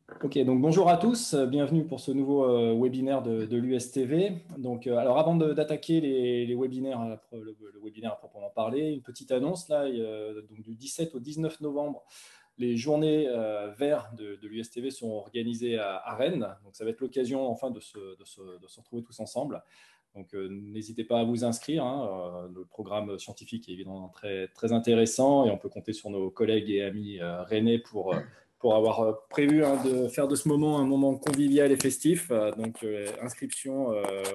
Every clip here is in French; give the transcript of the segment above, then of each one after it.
Ok, donc bonjour à tous, bienvenue pour ce nouveau webinaire de l'USTV. Donc, alors avant d'attaquer les webinaires, le webinaire à proprement parler, une petite annonce là, donc du 17 au 19 novembre, les journées verts de l'USTV sont organisées à Rennes. Donc, ça va être l'occasion enfin de se retrouver tous ensemble. Donc, n'hésitez pas à vous inscrire, hein. Le programme scientifique est évidemment très, très intéressant et on peut compter sur nos collègues et amis rennais pour avoir prévu de faire de ce moment un moment convivial et festif. Donc,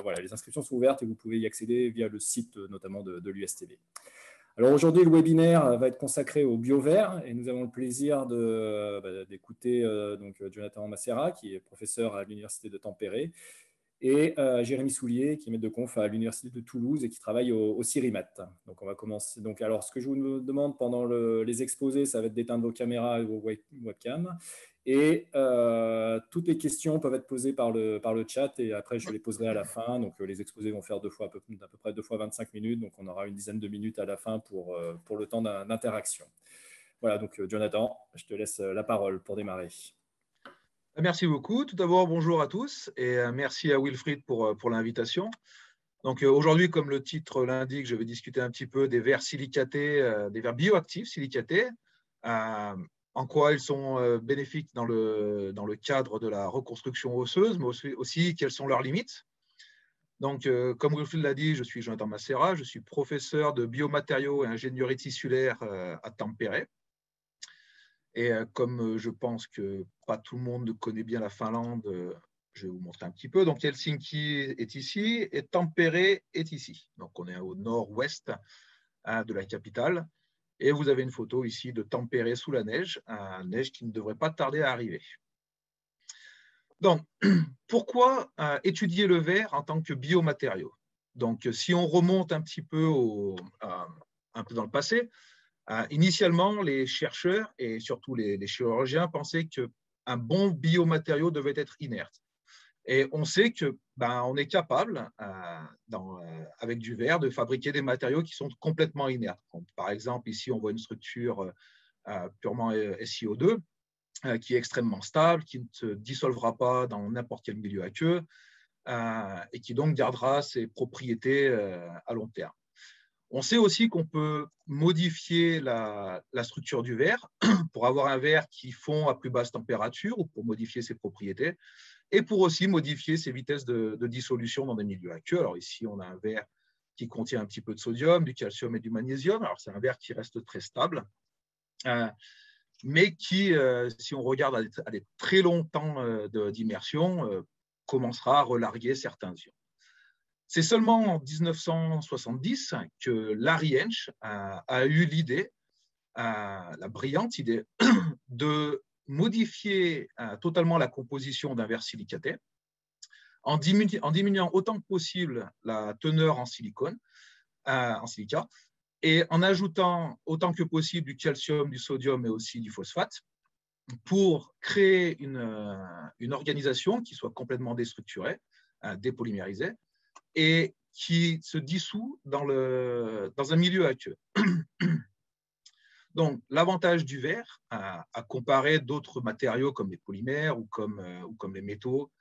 voilà, les inscriptions sont ouvertes et vous pouvez y accéder via le site notamment de l'USTV. Alors aujourd'hui, le webinaire va être consacré au bio-vert et nous avons le plaisir d'écouter donc Jonathan Macera, qui est professeur à l'Université de Tampere, et Jérémy Soulier, qui est maître de conf à l'Université de Toulouse et qui travaille au CIRIMAT. Donc, on va commencer. Donc, alors, ce que je vous demande pendant les exposés, ça va être d'éteindre vos caméras et vos webcams. Et toutes les questions peuvent être posées par le chat et après, je les poserai à la fin. Donc, les exposés vont faire à peu près 2 fois 25 minutes. Donc, on aura une dizaine de minutes à la fin pour le temps d'interaction. Voilà, donc Jonathan, je te laisse la parole pour démarrer. Merci beaucoup. Tout d'abord, bonjour à tous et merci à Wilfried pour l'invitation. Donc aujourd'hui, comme le titre l'indique, je vais discuter un petit peu des vers silicatés, des vers bioactifs silicatés, en quoi ils sont bénéfiques dans le cadre de la reconstruction osseuse, mais aussi quelles sont leurs limites. Donc, comme Wilfried l'a dit, je suis Jonathan Macera, je suis professeur de biomatériaux et ingénierie tissulaire à Tampere. Et comme je pense que pas tout le monde connaît bien la Finlande, je vais vous montrer un petit peu. Donc, Helsinki est ici et Tampere est ici. Donc, on est au nord-ouest de la capitale. Et vous avez une photo ici de Tampere sous la neige, neige qui ne devrait pas tarder à arriver. Donc, pourquoi étudier le verre en tant que biomatériau? Donc, si on remonte un petit peu, un peu dans le passé, initialement, les chercheurs et surtout les chirurgiens pensaient qu'un bon biomatériau devait être inerte. Et on sait que on est capable, avec du verre, de fabriquer des matériaux qui sont complètement inertes. Donc, par exemple, ici, on voit une structure purement SiO2 qui est extrêmement stable, qui ne se dissolvera pas dans n'importe quel milieu aqueux et qui donc gardera ses propriétés à long terme. On sait aussi qu'on peut modifier la structure du verre pour avoir un verre qui fond à plus basse température ou pour modifier ses propriétés et pour aussi modifier ses vitesses de dissolution dans des milieux aqueux. Alors ici, on a un verre qui contient un petit peu de sodium, du calcium et du magnésium. Alors c'est un verre qui reste très stable, mais qui, si on regarde à des très longs temps d'immersion, commencera à relarguer certains ions. C'est seulement en 1970 que Larry Hench a eu l'idée, la brillante idée, de modifier totalement la composition d'un verre silicaté en diminuant autant que possible la teneur en silicone, en silica, et en ajoutant autant que possible du calcium, du sodium et aussi du phosphate pour créer une organisation qui soit complètement déstructurée, dépolymérisée, et qui se dissout dans un milieu aqueux. Donc, l'avantage du verre, à comparer d'autres matériaux comme les polymères ou comme les métaux,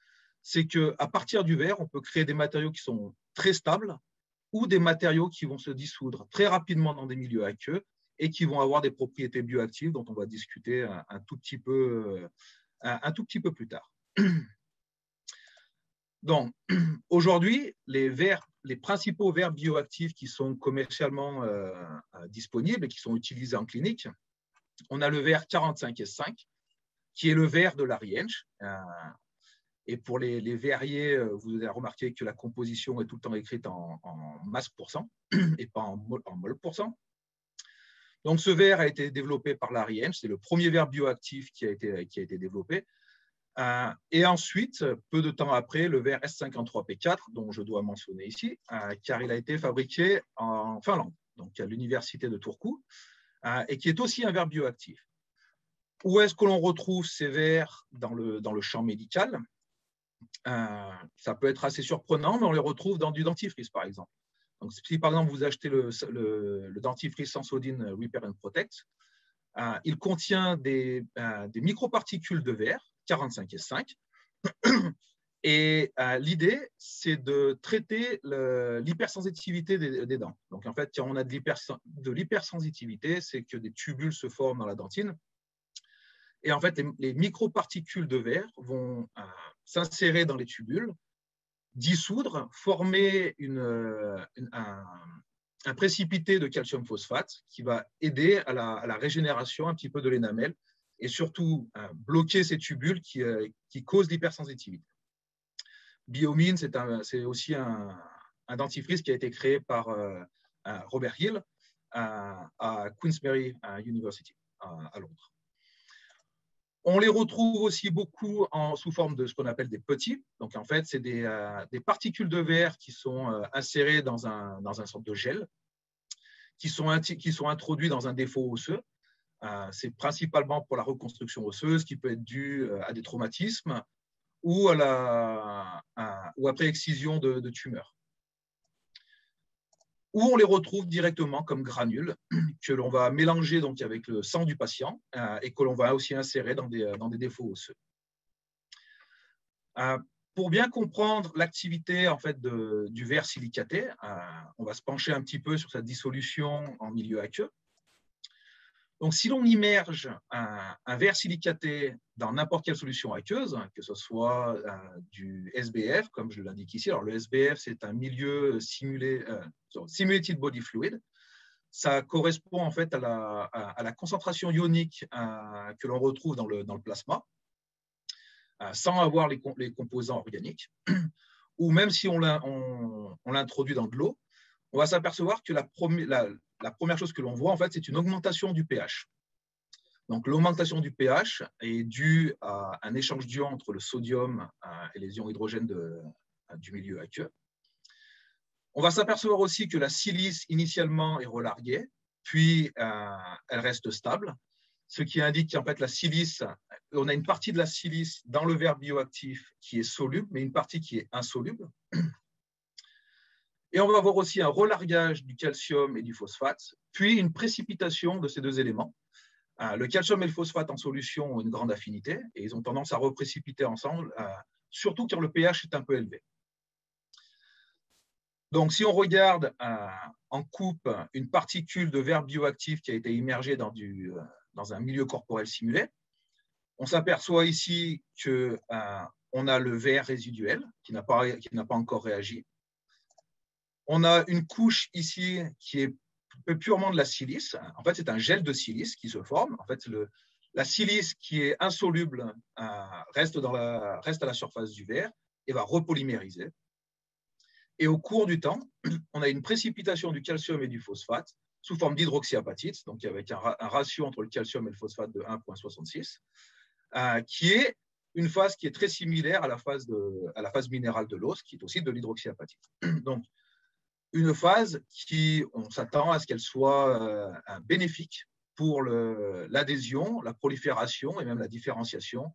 c'est qu'à partir du verre, on peut créer des matériaux qui sont très stables ou des matériaux qui vont se dissoudre très rapidement dans des milieux aqueux et qui vont avoir des propriétés bioactives dont on va discuter un tout petit peu plus tard. Donc, aujourd'hui, les principaux verres bioactifs qui sont commercialement disponibles et qui sont utilisés en clinique, on a le verre 45S5, qui est le verre de Larry Hench. Et pour les verriers, vous avez remarqué que la composition est tout le temps écrite en masse % et pas en mol %. Donc, ce verre a été développé par Larry Hench. C'est le premier verre bioactif qui a été développé. Et ensuite, peu de temps après, le verre S53P4, dont je dois mentionner ici, car il a été fabriqué en Finlande, donc à l'université de Turku, et qui est aussi un verre bioactif. Où est-ce que l'on retrouve ces verres dans le champ médical? Ça peut être assez surprenant, mais on les retrouve dans du dentifrice, par exemple. Donc, si par exemple vous achetez le dentifrice Sensodyne Repair and Protect, il contient des microparticules de verre 45S5. Et l'idée, c'est de traiter l'hypersensitivité des dents. Donc, en fait, quand on a de l'hypersensitivité, c'est que des tubules se forment dans la dentine. Et en fait, les microparticules de verre vont s'insérer dans les tubules, dissoudre, former un précipité de calcium phosphate qui va aider à la régénération un petit peu de l'énamel et surtout bloquer ces tubules qui causent l'hypersensitivité. Biomine, c'est aussi un dentifrice qui a été créé par Robert Hill à Queen's Mary University à Londres. On les retrouve aussi beaucoup sous forme de ce qu'on appelle des petits. Donc, en fait, c'est des particules de verre qui sont insérées dans un sorte de gel, qui sont introduits dans un défaut osseux. C'est principalement pour la reconstruction osseuse qui peut être due à des traumatismes ou après excision de tumeurs. Ou on les retrouve directement comme granules que l'on va mélanger donc avec le sang du patient et que l'on va aussi insérer dans des défauts osseux. Pour bien comprendre l'activité en fait, du verre silicaté, on va se pencher un petit peu sur sa dissolution en milieu aqueux. Donc, si l'on immerge un verre silicaté dans n'importe quelle solution aqueuse, que ce soit du SBF, comme je l'indique ici, alors le SBF, c'est un milieu simulated body fluid. Ça correspond en fait à la concentration ionique que l'on retrouve dans le plasma, sans avoir les composants organiques. Ou même si on l'introduit dans de l'eau, on va s'apercevoir que la première chose que l'on voit, en fait, c'est une augmentation du pH. Donc, l'augmentation du pH est due à un échange d'ions entre le sodium et les ions hydrogènes du milieu aqueux. On va s'apercevoir aussi que la silice, initialement, est relarguée, puis elle reste stable, ce qui indique qu'en fait, la silice, on a une partie de la silice dans le verre bioactif qui est soluble, mais une partie qui est insoluble. Et on va avoir aussi un relargage du calcium et du phosphate, puis une précipitation de ces deux éléments. Le calcium et le phosphate en solution ont une grande affinité et ils ont tendance à reprécipiter ensemble, surtout quand le pH est un peu élevé. Donc, si on regarde en coupe une particule de verre bioactif qui a été immergée dans un milieu corporel simulé, on s'aperçoit ici qu'on a le verre résiduel qui n'a pas encore réagi. On a une couche ici qui est purement de la silice. En fait, c'est un gel de silice qui se forme. En fait, la silice qui est insoluble reste à la surface du verre et va repolymériser. Et au cours du temps, on a une précipitation du calcium et du phosphate sous forme d'hydroxyapatite, donc avec un ratio entre le calcium et le phosphate de 1,66, qui est une phase qui est très similaire à la phase minérale de l'os, qui est aussi de l'hydroxyapatite. Donc, une phase qui, on s'attend à ce qu'elle soit bénéfique pour l'adhésion, la prolifération et même la différenciation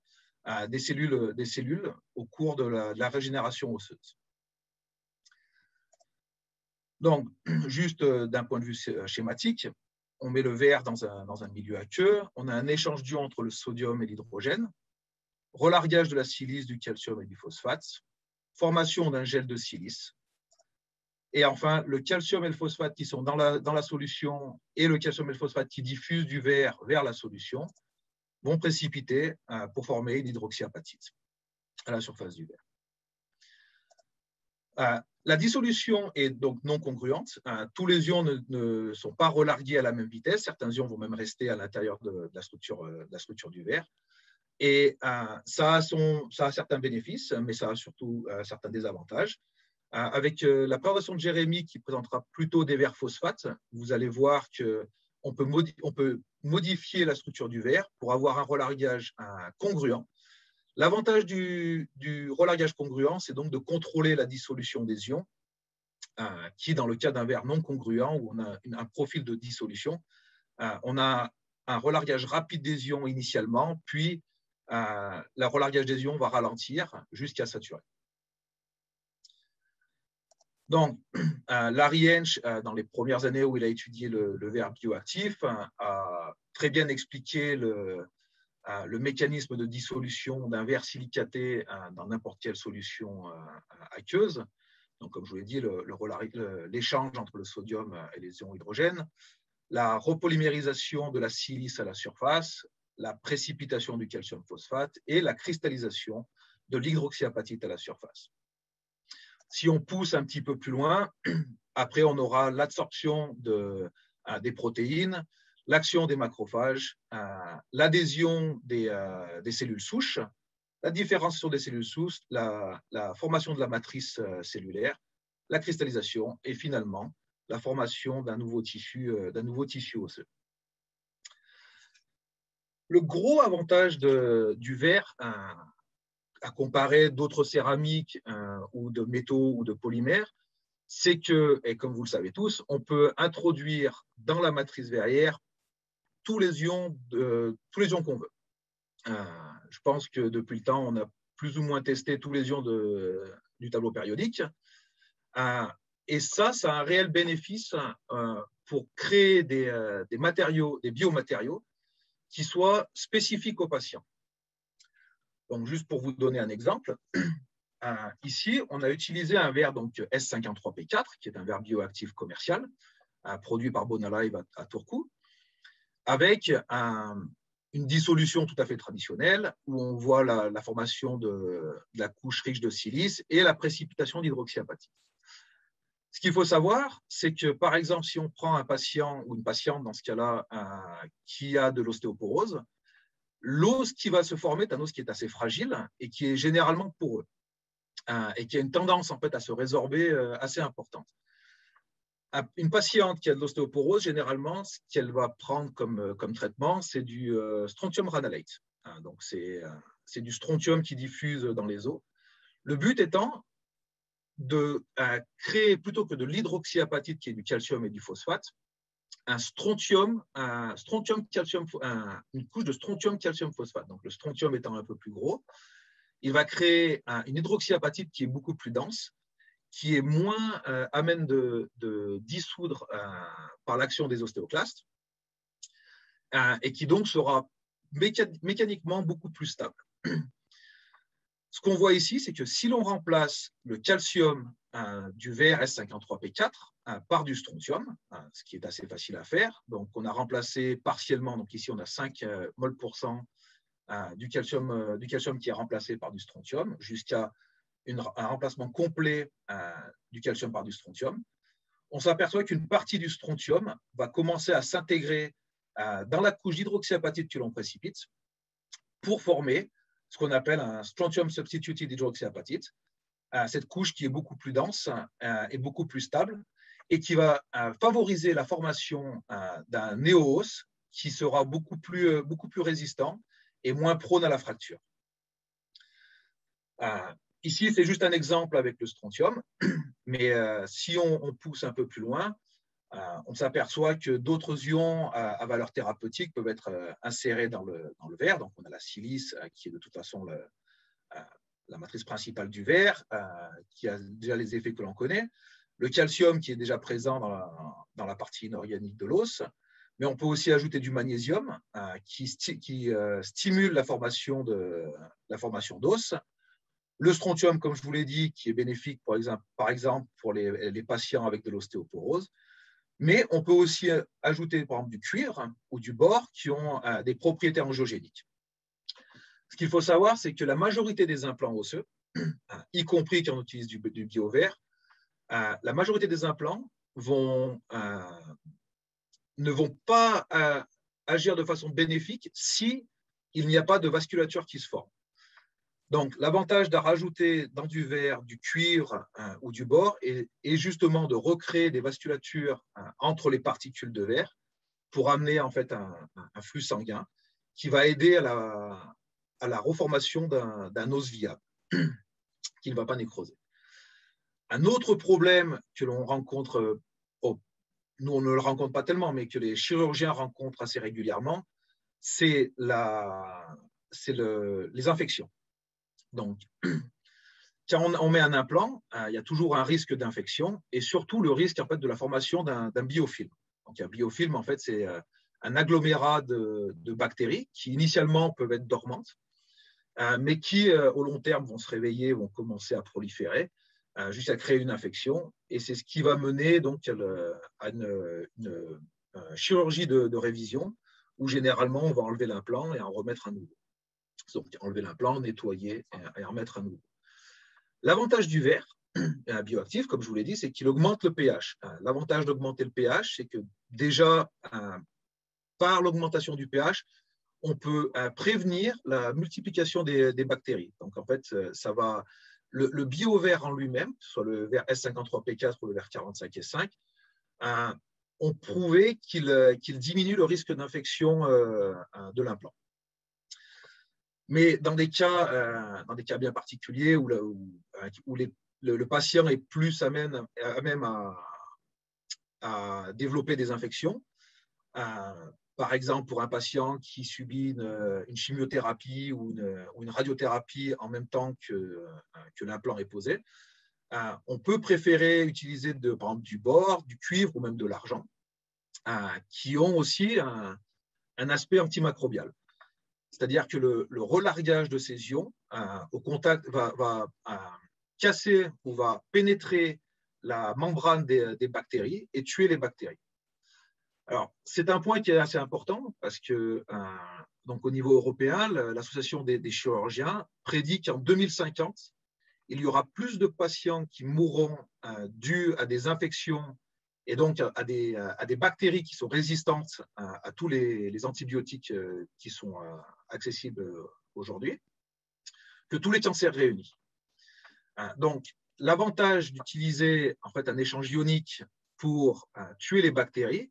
des cellules au cours de la régénération osseuse. Donc, juste d'un point de vue schématique, on met le verre dans un milieu aqueux, on a un échange d'ions entre le sodium et l'hydrogène, relargage de la silice, du calcium et du phosphate, formation d'un gel de silice, et enfin, le calcium et le phosphate qui sont dans la solution et le calcium et le phosphate qui diffusent du verre vers la solution vont précipiter pour former une hydroxyapatite à la surface du verre. La dissolution est donc non congruente. Tous les ions ne sont pas relargués à la même vitesse. Certains ions vont même rester à l'intérieur de la structure du verre. Et ça a certains bénéfices, mais ça a surtout certains désavantages. Avec la présentation de Jérémy qui présentera plutôt des verres phosphates, vous allez voir qu'on peut modifier la structure du verre pour avoir un relargage congruent. L'avantage du relargage congruent, c'est donc de contrôler la dissolution des ions, qui, dans le cas d'un verre non congruent, où on a un profil de dissolution, on a un relargage rapide des ions initialement, puis le relargage des ions va ralentir jusqu'à saturer. Donc, Larry Hench, dans les premières années où il a étudié le verre bioactif, a très bien expliqué le mécanisme de dissolution d'un verre silicaté dans n'importe quelle solution aqueuse. Donc, comme je vous l'ai dit, l'échange entre le sodium et les ions hydrogène, la repolymérisation de la silice à la surface, la précipitation du calcium phosphate et la cristallisation de l'hydroxyapatite à la surface. Si on pousse un petit peu plus loin, après on aura l'absorption des protéines, l'action des macrophages, l'adhésion des cellules souches, la différenciation des cellules souches, la formation de la matrice cellulaire, la cristallisation et finalement la formation d'un nouveau tissu osseux. Le gros avantage du verre à comparer d'autres céramiques ou de métaux ou de polymères, c'est que, et comme vous le savez tous, on peut introduire dans la matrice verrière tous les ions qu'on veut. Je pense que depuis le temps, on a plus ou moins testé tous les ions du tableau périodique. Et ça a un réel bénéfice pour créer des matériaux, des biomatériaux qui soient spécifiques aux patients. Donc, juste pour vous donner un exemple, ici, on a utilisé un verre donc, S53P4, qui est un verre bioactif commercial, produit par Bonalive à Turku, avec une dissolution tout à fait traditionnelle, où on voit la formation de la couche riche de silice et la précipitation d'hydroxyapatite. Ce qu'il faut savoir, c'est que, par exemple, si on prend un patient ou une patiente, dans ce cas-là, qui a de l'ostéoporose, l'os qui va se former est un os qui est assez fragile et qui est généralement poreux et qui a une tendance en fait, à se résorber assez importante. Une patiente qui a de l'ostéoporose, généralement, ce qu'elle va prendre comme traitement, c'est du strontium ranalate. Donc, c'est du strontium qui diffuse dans les os. Le but étant de créer, plutôt que de l'hydroxyapatite, qui est du calcium et du phosphate, une couche de strontium calcium phosphate. Donc, le strontium étant un peu plus gros, il va créer une hydroxyapatite qui est beaucoup plus dense, qui est moins amène de dissoudre par l'action des ostéoclastes et qui donc sera mécaniquement beaucoup plus stable. Ce qu'on voit ici, c'est que si l'on remplace le calcium du verre S53P4 par du strontium, ce qui est assez facile à faire, donc on a remplacé partiellement, donc ici on a 5 mol % du calcium qui est remplacé par du strontium, jusqu'à un remplacement complet du calcium par du strontium, on s'aperçoit qu'une partie du strontium va commencer à s'intégrer dans la couche d'hydroxyapatite que l'on précipite pour former ce qu'on appelle un strontium substituted hydroxyapatite, cette couche qui est beaucoup plus dense et beaucoup plus stable et qui va favoriser la formation d'un néo-os qui sera beaucoup plus résistant et moins prône à la fracture. Ici, c'est juste un exemple avec le strontium, mais si on pousse un peu plus loin, on s'aperçoit que d'autres ions à valeur thérapeutique peuvent être insérés dans le verre. Donc, on a la silice, qui est de toute façon la matrice principale du verre, qui a déjà les effets que l'on connaît. Le calcium, qui est déjà présent dans la partie inorganique de l'os. Mais on peut aussi ajouter du magnésium, qui stimule la formation d'os. Le strontium, comme je vous l'ai dit, qui est bénéfique, par exemple, pour les patients avec de l'ostéoporose. Mais on peut aussi ajouter, par exemple, du cuivre ou du bore qui ont des propriétés angiogéniques. Ce qu'il faut savoir, c'est que la majorité des implants osseux, y compris quand on utilise du bio-verre, la majorité des implants ne vont pas agir de façon bénéfique si il n'y a pas de vasculature qui se forme. Donc, l'avantage de rajouter dans du verre du cuivre ou du bore est justement de recréer des vasculatures entre les particules de verre pour amener en fait un flux sanguin qui va aider à la reformation d'un os viable qui ne va pas nécroser. Un autre problème que l'on rencontre, nous on ne le rencontre pas tellement, mais que les chirurgiens rencontrent assez régulièrement, c'est les infections. Donc, quand on met un implant, il y a toujours un risque d'infection et surtout le risque en fait, de la formation d'un biofilm. Donc, un biofilm, en fait, c'est un agglomérat de bactéries qui initialement peuvent être dormantes, mais qui au long terme vont se réveiller, vont commencer à proliférer jusqu'à créer une infection. Et c'est ce qui va mener donc à une chirurgie de révision où généralement on va enlever l'implant et en remettre un nouveau. Donc enlever l'implant, nettoyer et en remettre un nouveau. L'avantage du verre bioactif, comme je vous l'ai dit, c'est qu'il augmente le pH. L'avantage d'augmenter le pH, c'est que déjà, par l'augmentation du pH, on peut prévenir la multiplication des bactéries. Donc, en fait, ça va, le bio-verre en lui-même, soit le verre S53P4 ou le verre 45S5, ont prouvé qu'il diminue le risque d'infection de l'implant. Mais dans des cas bien particuliers où le patient est plus à même à développer des infections, par exemple pour un patient qui subit une chimiothérapie ou une radiothérapie en même temps que l'implant est posé, on peut préférer utiliser par exemple du bore, du cuivre ou même de l'argent, qui ont aussi un aspect antimicrobial. C'est-à-dire que le relargage de ces ions au contact va casser ou va pénétrer la membrane des bactéries et tuer les bactéries. Alors, c'est un point qui est assez important parce que, donc au niveau européen, l'Association des chirurgiens prédit qu'en 2050, il y aura plus de patients qui mourront dus à des infections et donc à des bactéries qui sont résistantes à tous les antibiotiques qui sont accessibles aujourd'hui, que tous les cancers réunis. Donc, l'avantage d'utiliser en fait un échange ionique pour tuer les bactéries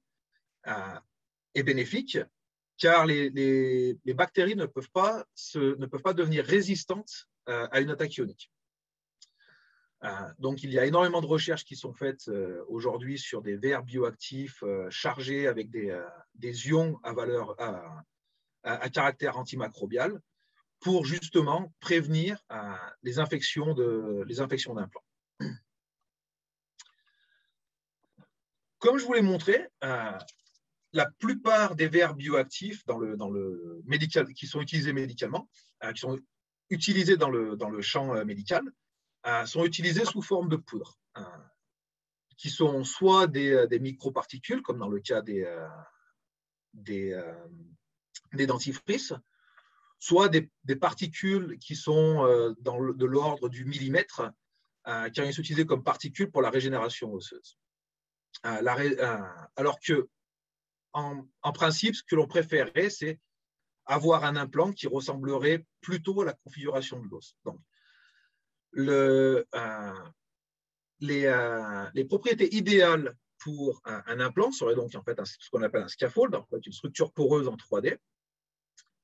est bénéfique, car les bactéries ne peuvent pas devenir résistantes à une attaque ionique. Donc, il y a énormément de recherches qui sont faites aujourd'hui sur des verres bioactifs chargés avec des ions à caractère antimicrobial pour justement prévenir les infections d'implants. Comme je vous l'ai montré, la plupart des verres bioactifs qui sont utilisés médicalement, qui sont utilisés dans le champ médical, sont utilisés sous forme de poudre, qui sont soit des microparticules, comme dans le cas des dentifrices, soit des particules qui sont de l'ordre du millimètre, qui sont utilisées comme particules pour la régénération osseuse. Alors que, en principe, ce que l'on préférerait, c'est avoir un implant qui ressemblerait plutôt à la configuration de l'os. Donc, les propriétés idéales pour un implant seraient donc en fait ce qu'on appelle un scaffold, en fait une structure poreuse en 3D,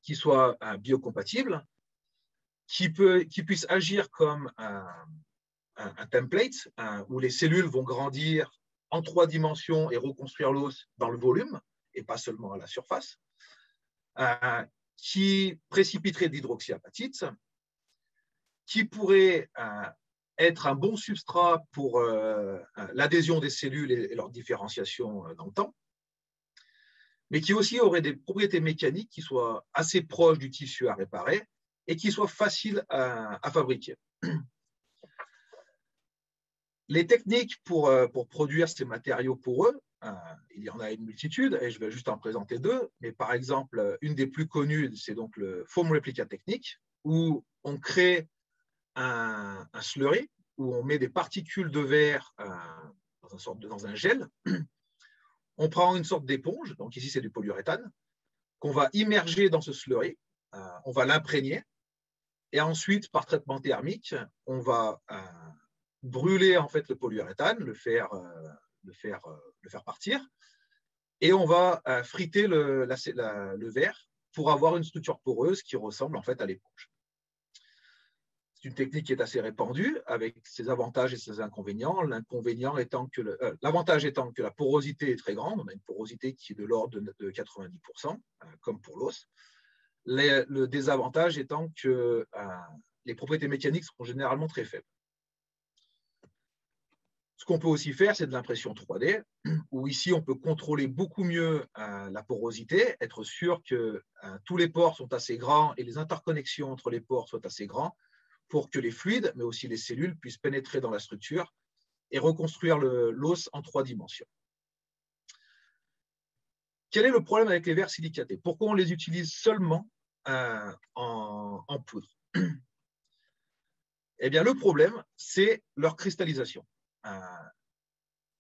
qui soit biocompatible, qui puisse agir comme un template où les cellules vont grandir en 3 dimensions et reconstruire l'os dans le volume et pas seulement à la surface, qui précipiterait d'hydroxyapatite, qui pourrait être un bon substrat pour l'adhésion des cellules et leur différenciation dans le temps, mais qui aussi aurait des propriétés mécaniques qui soient assez proches du tissu à réparer et qui soient faciles à fabriquer. Les techniques pour produire ces matériaux poreux, il y en a une multitude et je vais juste en présenter 2, mais par exemple, une des plus connues, c'est donc le foam replica technique, où on crée un slurry, où on met des particules de verre dans un gel. On prend une sorte d'éponge, donc ici c'est du polyuréthane, qu'on va immerger dans ce slurry, on va l'imprégner, et ensuite, par traitement thermique, on va brûler en fait le polyuréthane, le faire partir, et on va friter le verre pour avoir une structure poreuse qui ressemble en fait à l'éponge. C'est une technique qui est assez répandue avec ses avantages et ses inconvénients. L'avantage étant que la porosité est très grande, on a une porosité qui est de l'ordre de 90%, comme pour l'os. Le désavantage étant que les propriétés mécaniques sont généralement très faibles. Ce qu'on peut aussi faire, c'est de l'impression 3D, où ici, on peut contrôler beaucoup mieux la porosité, être sûr que tous les pores sont assez grands et les interconnexions entre les pores soient assez grands pour que les fluides, mais aussi les cellules, puissent pénétrer dans la structure et reconstruire l'os en 3 dimensions. Quel est le problème avec les verres silicatés? Pourquoi on les utilise seulement en poudre? Eh bien, le problème, c'est leur cristallisation.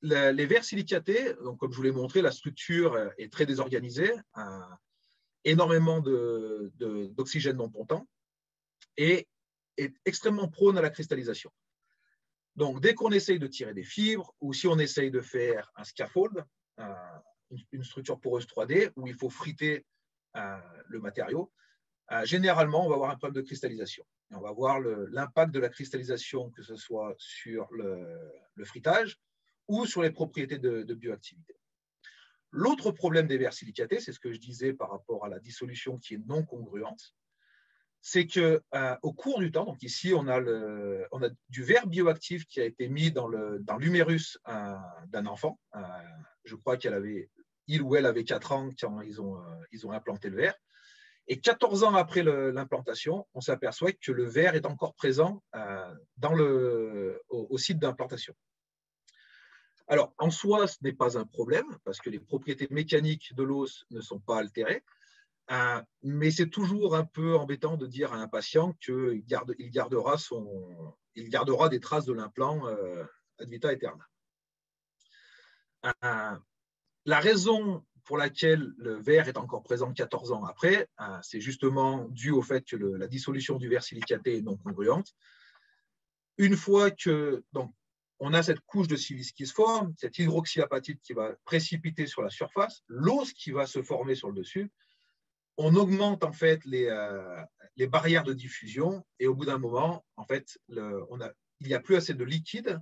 Les verres silicatés, donc, comme je vous l'ai montré, la structure est très désorganisée, énormément d'oxygène non pontant et est extrêmement prône à la cristallisation. Donc, dès qu'on essaye de tirer des fibres ou si on essaye de faire un scaffold, une structure poreuse 3D où il faut friter le matériau, généralement, on va avoir un problème de cristallisation. Et on va voir l'impact de la cristallisation, que ce soit sur le fritage ou sur les propriétés de bioactivité. L'autre problème des verres silicatés, c'est ce que je disais par rapport à la dissolution qui est non congruente, c'est qu'au cours du temps, donc ici on a du verre bioactif qui a été mis dans l'humérus d'un enfant. Je crois il ou elle avait 4 ans quand ils ont implanté le verre. Et 14 ans après l'implantation, on s'aperçoit que le verre est encore présent au site d'implantation. Alors, en soi, ce n'est pas un problème parce que les propriétés mécaniques de l'os ne sont pas altérées, mais c'est toujours un peu embêtant de dire à un patient qu'il gardera des traces de l'implant ad vitam aeternam. La raison pour laquelle le verre est encore présent 14 ans après, c'est justement dû au fait que la dissolution du verre silicaté est non congruente. Une fois que on a cette couche de silice qui se forme, cette hydroxyapatite qui va précipiter sur la surface, l'os qui va se former sur le dessus, on augmente en fait les barrières de diffusion et au bout d'un moment, en fait, il n'y a plus assez de liquide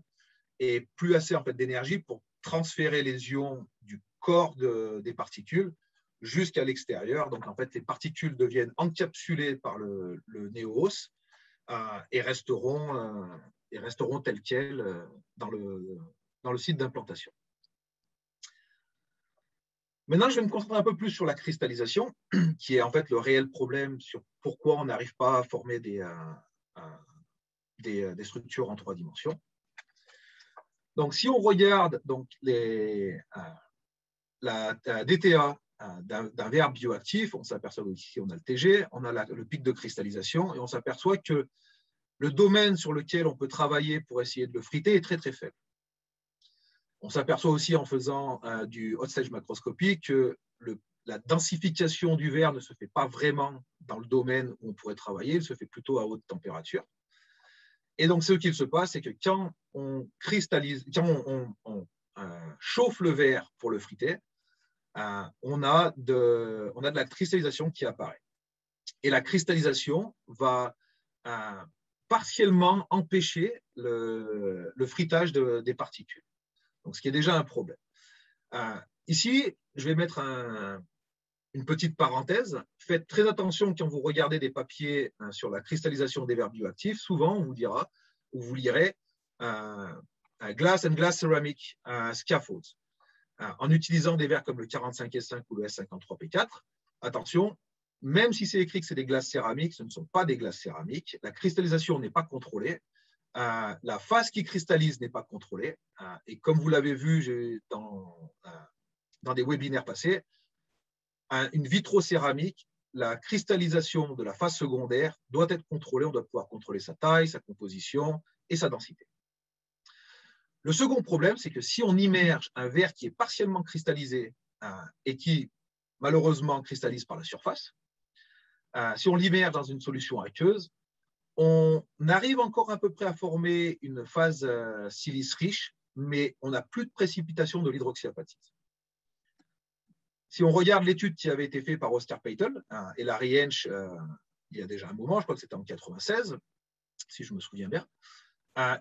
et plus assez en fait, d'énergie pour transférer les ions du corps des particules jusqu'à l'extérieur. Donc, en fait, les particules deviennent encapsulées par le néo-os et resteront telles quelles dans le site d'implantation. Maintenant, je vais me concentrer un peu plus sur la cristallisation, qui est en fait le réel problème sur pourquoi on n'arrive pas à former des structures en 3 dimensions. Donc, si on regarde donc, la DTA d'un verre bioactif, on s'aperçoit qu'ici on a le TG, on a le pic de cristallisation et on s'aperçoit que le domaine sur lequel on peut travailler pour essayer de le friter est très très faible. On s'aperçoit aussi en faisant du hot stage macroscopique que la densification du verre ne se fait pas vraiment dans le domaine où on pourrait travailler, elle se fait plutôt à haute température. Et donc, ce qu'il se passe, c'est que quand on chauffe le verre pour le friter, on a de la cristallisation qui apparaît. Et la cristallisation va partiellement empêcher le fritage des particules. Donc, ce qui est déjà un problème. Ici, je vais mettre une petite parenthèse. Faites très attention quand vous regardez des papiers sur la cristallisation des verres bioactifs. Souvent, on vous dira, ou vous lirez glass and glass ceramic scaffolds. En utilisant des verres comme le 45S5 ou le S53P4, attention, même si c'est écrit que c'est des glaces céramiques, ce ne sont pas des glaces céramiques. La cristallisation n'est pas contrôlée. La phase qui cristallise n'est pas contrôlée. Et comme vous l'avez vu dans des webinaires passés, une vitrocéramique, la cristallisation de la phase secondaire doit être contrôlée. On doit pouvoir contrôler sa taille, sa composition et sa densité. Le second problème, c'est que si on immerge un verre qui est partiellement cristallisé et qui, malheureusement, cristallise par la surface, si on l'immerge dans une solution aqueuse, on arrive encore à peu près à former une phase silice riche, mais on n'a plus de précipitation de l'hydroxyapatite. Si on regarde l'étude qui avait été faite par Oscar Peitel et Larry Hench il y a déjà un moment, je crois que c'était en 1996, si je me souviens bien,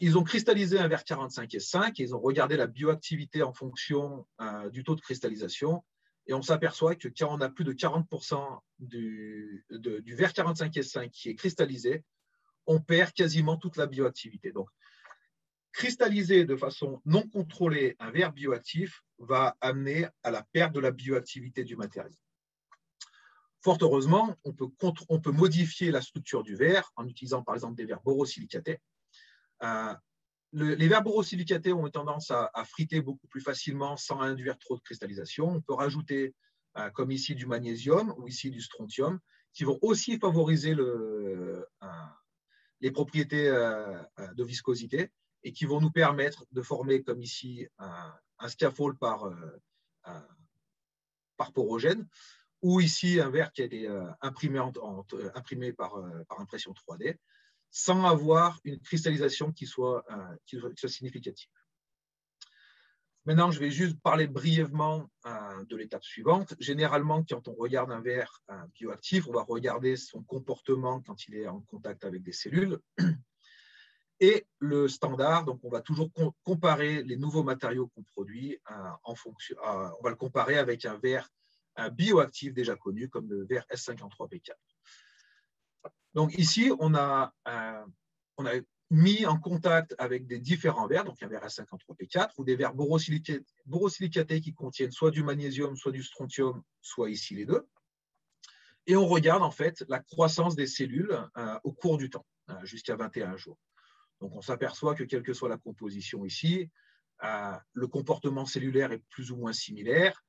ils ont cristallisé un verre 45S5 et ils ont regardé la bioactivité en fonction du taux de cristallisation. Et on s'aperçoit que quand on a plus de 40% du verre 45S5 qui est cristallisé, on perd quasiment toute la bioactivité. Donc, cristalliser de façon non contrôlée un verre bioactif va amener à la perte de la bioactivité du matériau. Fort heureusement, on peut modifier la structure du verre en utilisant par exemple des verres borosilicatés. Les verres borosilicatés ont tendance à friter beaucoup plus facilement sans induire trop de cristallisation. On peut rajouter, comme ici, du magnésium ou ici du strontium, qui vont aussi favoriser les propriétés de viscosité et qui vont nous permettre de former, comme ici, un scaffold par porogène, ou ici un verre qui a été imprimé par impression 3D, sans avoir une cristallisation qui soit significative. Maintenant, je vais juste parler brièvement de l'étape suivante. Généralement, quand on regarde un verre bioactif, on va regarder son comportement quand il est en contact avec des cellules. Et le standard, donc on va toujours comparer les nouveaux matériaux qu'on produit on va le comparer avec un verre bioactif déjà connu comme le verre S53P4. Donc ici, on a mis en contact avec des différents verres, donc un verre S53P4 ou des verres borosilicatés qui contiennent soit du magnésium, soit du strontium, soit ici les deux. Et on regarde en fait la croissance des cellules au cours du temps, jusqu'à 21 jours. Donc on s'aperçoit que quelle que soit la composition ici, le comportement cellulaire est plus ou moins similaire.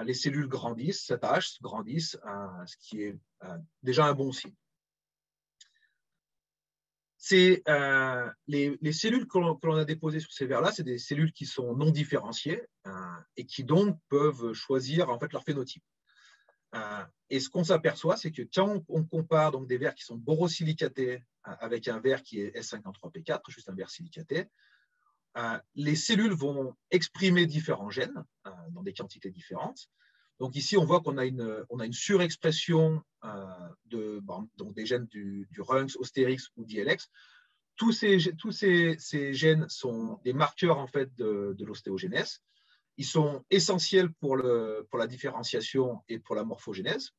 Les cellules grandissent, s'attachent, grandissent, ce qui est déjà un bon signe. Les cellules que l'on a déposées sur ces verres-là, c'est des cellules qui sont non différenciées et qui donc peuvent choisir en fait leur phénotype. Et ce qu'on s'aperçoit, c'est que quand on compare donc, des verres qui sont borosilicatés avec un verre qui est S53P4, juste un verre silicaté, les cellules vont exprimer différents gènes dans des quantités différentes. Donc ici, on voit qu'on a une surexpression donc des gènes du RUNX, Osterix ou DLX. Tous ces gènes sont des marqueurs en fait, de l'ostéogénèse. Ils sont essentiels pour la différenciation et pour la morphogénèse.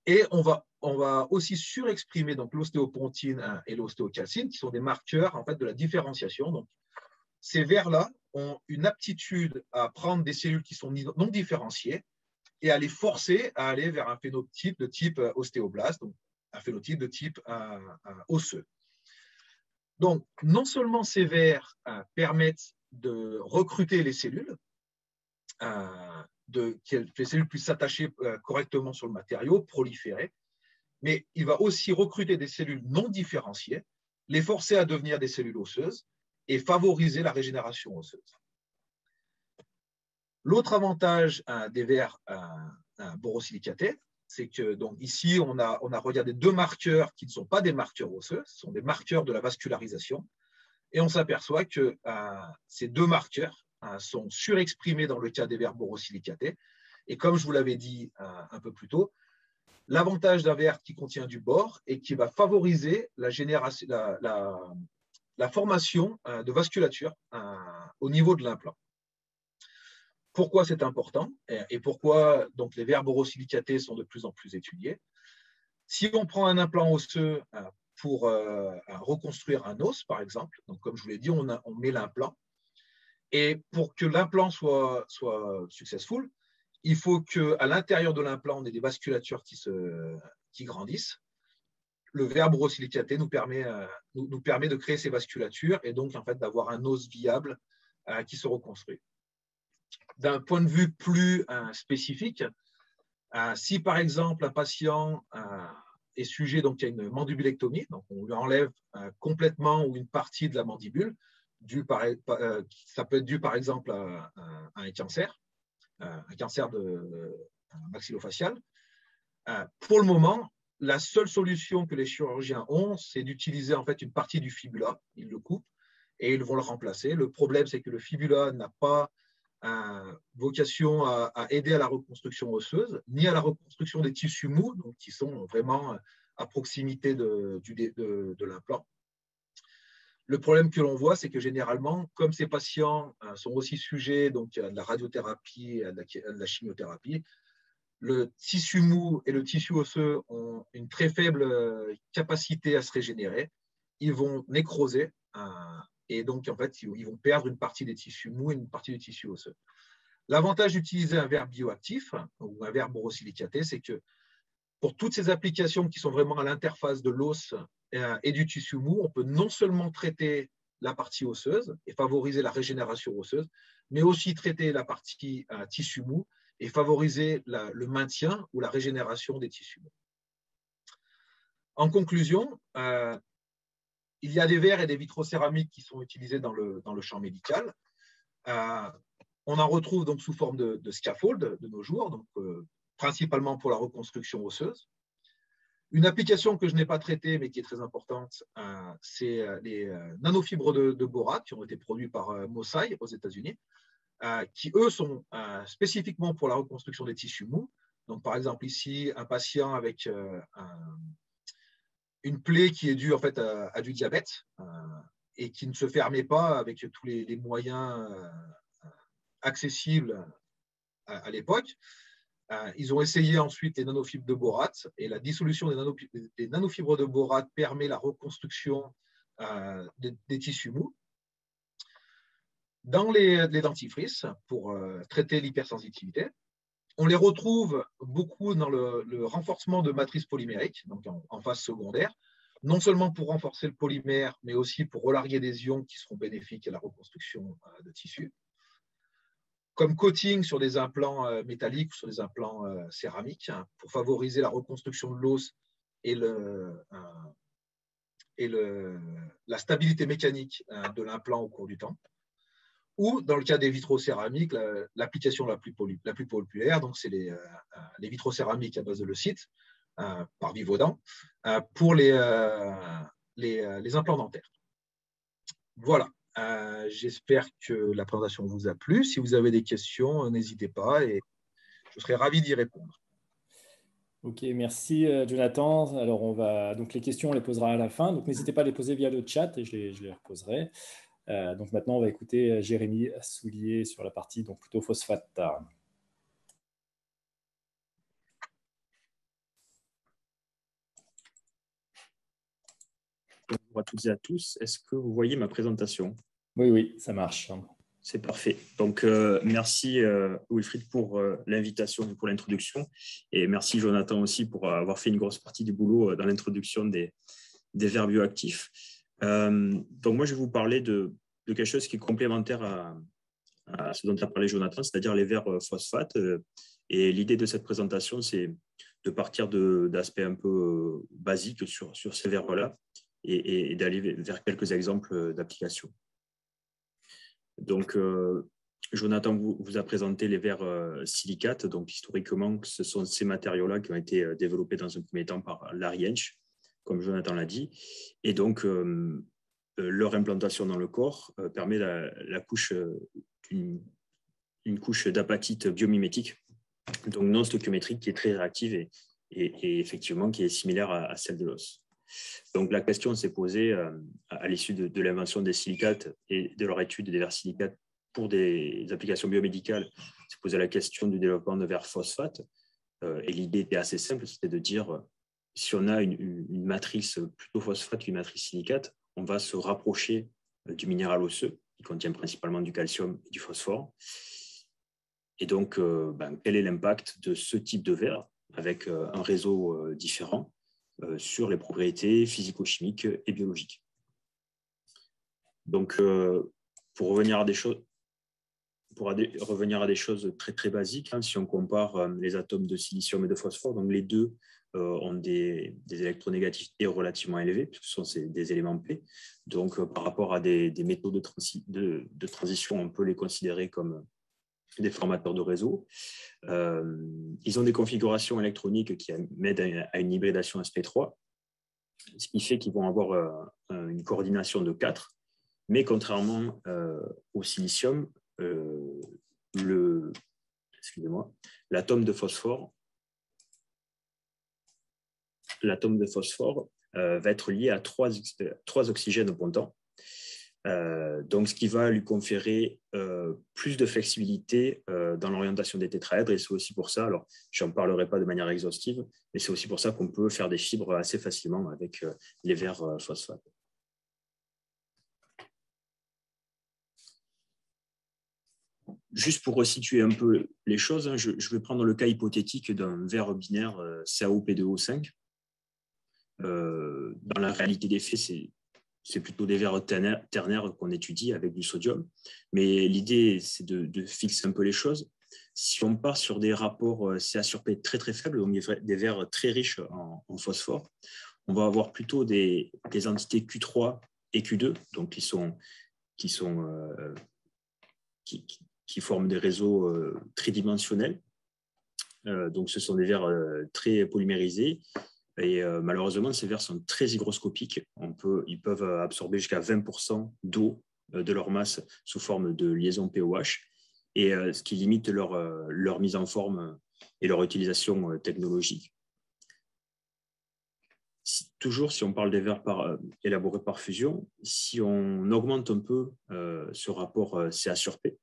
Et on va aussi surexprimer l'ostéopontine et l'ostéocalcine, qui sont des marqueurs en fait, de la différenciation. Donc, ces verres-là ont une aptitude à prendre des cellules qui sont non différenciées et à les forcer à aller vers un phénotype de type ostéoblaste, donc un phénotype de type osseux. Donc, non seulement ces verres permettent de recruter les cellules, que les cellules puissent s'attacher correctement sur le matériau, proliférer, mais il va aussi recruter des cellules non différenciées, les forcer à devenir des cellules osseuses et favoriser la régénération osseuse. L'autre avantage des verres borosilicatés, c'est que donc, ici, on a regardé deux marqueurs qui ne sont pas des marqueurs osseux, ce sont des marqueurs de la vascularisation, et on s'aperçoit que ces deux marqueurs sont surexprimés dans le cas des verres borosilicatés. Et comme je vous l'avais dit un peu plus tôt, l'avantage d'un verre qui contient du bore est qu'il va favoriser la formation de vasculature au niveau de l'implant. Pourquoi c'est important et pourquoi donc, les verres borosilicatés sont de plus en plus étudiés? Si on prend un implant osseux pour reconstruire un os, par exemple, donc comme je vous l'ai dit, on met l'implant. Et pour que l'implant soit successful, il faut qu'à l'intérieur de l'implant, on ait des vasculatures qui grandissent. Le verre borosilicaté nous permet de créer ces vasculatures et donc en fait, d'avoir un os viable qui se reconstruit. D'un point de vue plus spécifique, si par exemple un patient est sujet donc, à une mandibulectomie, donc on lui enlève complètement ou une partie de la mandibule, ça peut être dû par exemple à un cancer maxillofacial. Pour le moment, la seule solution que les chirurgiens ont, c'est d'utiliser en fait une partie du fibula. Ils le coupent et ils vont le remplacer. Le problème, c'est que le fibula n'a pas vocation à aider à la reconstruction osseuse, ni à la reconstruction des tissus mous, donc qui sont vraiment à proximité de l'implant. Le problème que l'on voit, c'est que généralement, comme ces patients sont aussi sujets donc, à de la radiothérapie et à de la chimiothérapie, le tissu mou et le tissu osseux ont une très faible capacité à se régénérer. Ils vont nécroser et donc en fait, ils vont perdre une partie des tissus mous et une partie du tissu osseux. L'avantage d'utiliser un verre bioactif ou un verre borosilicaté, c'est que pour toutes ces applications qui sont vraiment à l'interface de l'os et du tissu mou, on peut non seulement traiter la partie osseuse et favoriser la régénération osseuse, mais aussi traiter la partie tissu mou et favoriser le maintien ou la régénération des tissus mous. En conclusion, il y a des verres et des vitrocéramiques qui sont utilisés dans le champ médical. On en retrouve donc sous forme de scaffold de nos jours, donc, principalement pour la reconstruction osseuse. Une application que je n'ai pas traitée, mais qui est très importante, c'est les nanofibres de borate qui ont été produits par Mosai aux États-Unis, qui, eux, sont spécifiquement pour la reconstruction des tissus mous. Donc, par exemple, ici, un patient avec une plaie qui est due en fait, à du diabète et qui ne se fermait pas avec tous les moyens accessibles à l'époque. Ils ont essayé ensuite les nanofibres de borate et la dissolution des nanofibres de borate permet la reconstruction des tissus mous. Dans les dentifrices, pour traiter l'hypersensitivité, on les retrouve beaucoup dans le renforcement de matrices polymériques, donc en phase secondaire, non seulement pour renforcer le polymère, mais aussi pour relarguer des ions qui seront bénéfiques à la reconstruction de tissus. Comme coating sur des implants métalliques ou sur des implants céramiques, pour favoriser la reconstruction de l'os et la stabilité mécanique de l'implant au cours du temps. Ou dans le cas des vitrocéramiques, l'application la plus populaire, donc c'est les vitrocéramiques à base de leucite par Vivaudan pour les implants dentaires. Voilà. J'espère que la présentation vous a plu. Si vous avez des questions, n'hésitez pas et je serai ravi d'y répondre. Ok, merci Jonathan. Alors donc les questions, on les posera à la fin. Donc n'hésitez pas à les poser via le chat et je les reposerai. Donc maintenant, on va écouter Jérémy Soulier sur la partie donc plutôt phosphate. Bonjour à toutes et à tous. Est-ce que vous voyez ma présentation? Oui, ça marche. C'est parfait. Donc, merci Wilfried pour l'invitation et pour l'introduction. Et merci Jonathan aussi pour avoir fait une grosse partie du boulot dans l'introduction des verres bioactifs. Donc, moi, je vais vous parler de quelque chose qui est complémentaire à ce dont a parlé Jonathan, c'est-à-dire les verres phosphates. Et l'idée de cette présentation, c'est de partir d'aspects un peu basiques sur ces verres-là et d'aller vers quelques exemples d'applications. Donc, Jonathan vous a présenté les verres silicates. Donc, historiquement, ce sont ces matériaux-là qui ont été développés dans un premier temps par Larry Hench, comme Jonathan l'a dit. Et donc, leur implantation dans le corps permet la couche, une couche d'apatite biomimétique, donc non stoichiométrique, qui est très réactive et effectivement qui est similaire à celle de l'os. Donc, la question s'est posée à l'issue de l'invention des silicates et de leur étude des verres silicates pour des applications biomédicales. C'est posé la question du développement de verres phosphates. Et l'idée était assez simple, c'était de dire si on a une matrice plutôt phosphate qu'une matrice silicate, on va se rapprocher du minéral osseux qui contient principalement du calcium et du phosphore. Et donc, quel est l'impact de ce type de verre avec un réseau différent sur les propriétés physico-chimiques et biologiques. Donc, pour revenir à des choses, très, très basiques, hein, si on compare les atomes de silicium et de phosphore, donc les deux ont des électronégativités relativement élevées, puisque ce sont des éléments P. Donc, par rapport à des métaux de transition, on peut les considérer comme des formateurs de réseau. Ils ont des configurations électroniques qui amènent à une hybridation sp3, ce qui fait qu'ils vont avoir une coordination de 4, mais contrairement au silicium, l'atome de phosphore va être lié à 3 oxygènes au pontant. Donc, ce qui va lui conférer plus de flexibilité dans l'orientation des tétraèdres. Et c'est aussi pour ça, alors je n'en parlerai pas de manière exhaustive, mais c'est aussi pour ça qu'on peut faire des fibres assez facilement avec les verres phosphates. juste pour resituer un peu les choses, hein, je vais prendre le cas hypothétique d'un ver binaire CaO-P2O5. Dans la réalité des faits, c'est plutôt des vers ternaires qu'on étudie avec du sodium. Mais l'idée, c'est de fixer un peu les choses. Si on part sur des rapports Ca sur P très très faibles, donc des vers très riches en phosphore, on va avoir plutôt des entités Q3 et Q2, donc qui forment des réseaux tridimensionnels. Donc ce sont des vers très polymérisés. Et malheureusement, ces vers sont très hygroscopiques. Ils peuvent absorber jusqu'à 20% d'eau de leur masse sous forme de liaison POH, et ce qui limite leur mise en forme et leur utilisation technologique. Toujours, si on parle des vers élaborés par fusion, si on augmente un peu ce rapport Ca sur P,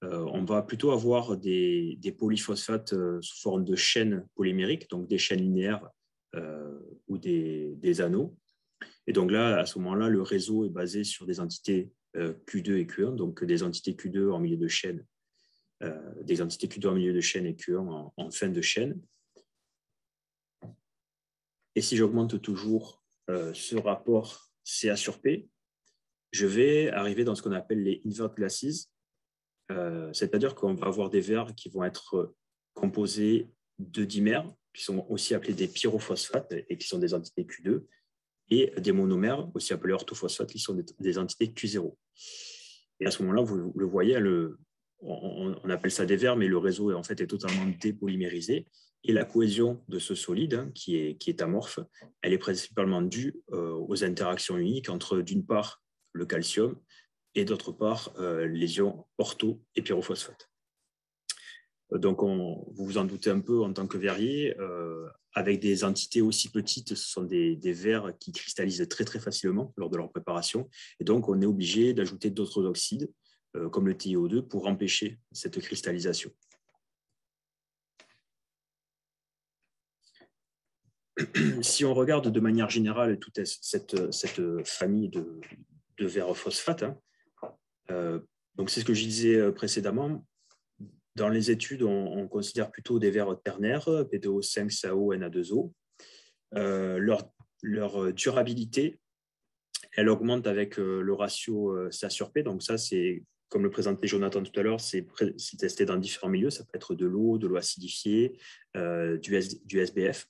on va plutôt avoir des polyphosphates sous forme de chaînes polymériques, donc des chaînes linéaires ou des anneaux. Et donc là, à ce moment-là, le réseau est basé sur des entités Q2 et Q1, donc des entités Q2 en milieu de chaîne, des entités Q2 en milieu de chaîne et Q1 en fin de chaîne. Et si j'augmente toujours ce rapport Ca sur P, je vais arriver dans ce qu'on appelle les invert classes, c'est-à-dire qu'on va avoir des vers qui vont être composés de dimères, qui sont aussi appelés des pyrophosphates et qui sont des entités Q2, et des monomères, aussi appelés orthophosphates, qui sont des entités Q0. Et à ce moment-là, vous le voyez, on appelle ça des vers, mais le réseau en fait est totalement dépolymérisé. Et la cohésion de ce solide, hein, qui est amorphe, elle est principalement due aux interactions uniques entre, d'une part, le calcium et d'autre part, les ions ortho et pyrophosphate. Donc, vous vous en doutez un peu en tant que verrier, avec des entités aussi petites, ce sont des vers qui cristallisent très très facilement lors de leur préparation. Et donc, on est obligé d'ajouter d'autres oxydes, comme le TiO2, pour empêcher cette cristallisation. Si on regarde de manière générale toute cette famille de vers phosphates, hein, donc c'est ce que je disais précédemment. Dans les études, on considère plutôt des vers ternaires, P2O5, CaO, Na2O. Leur durabilité, elle augmente avec le ratio Ca sur P. Donc ça, c'est, comme le présentait Jonathan tout à l'heure, c'est testé dans différents milieux. Ça peut être de l'eau acidifiée, du SBF.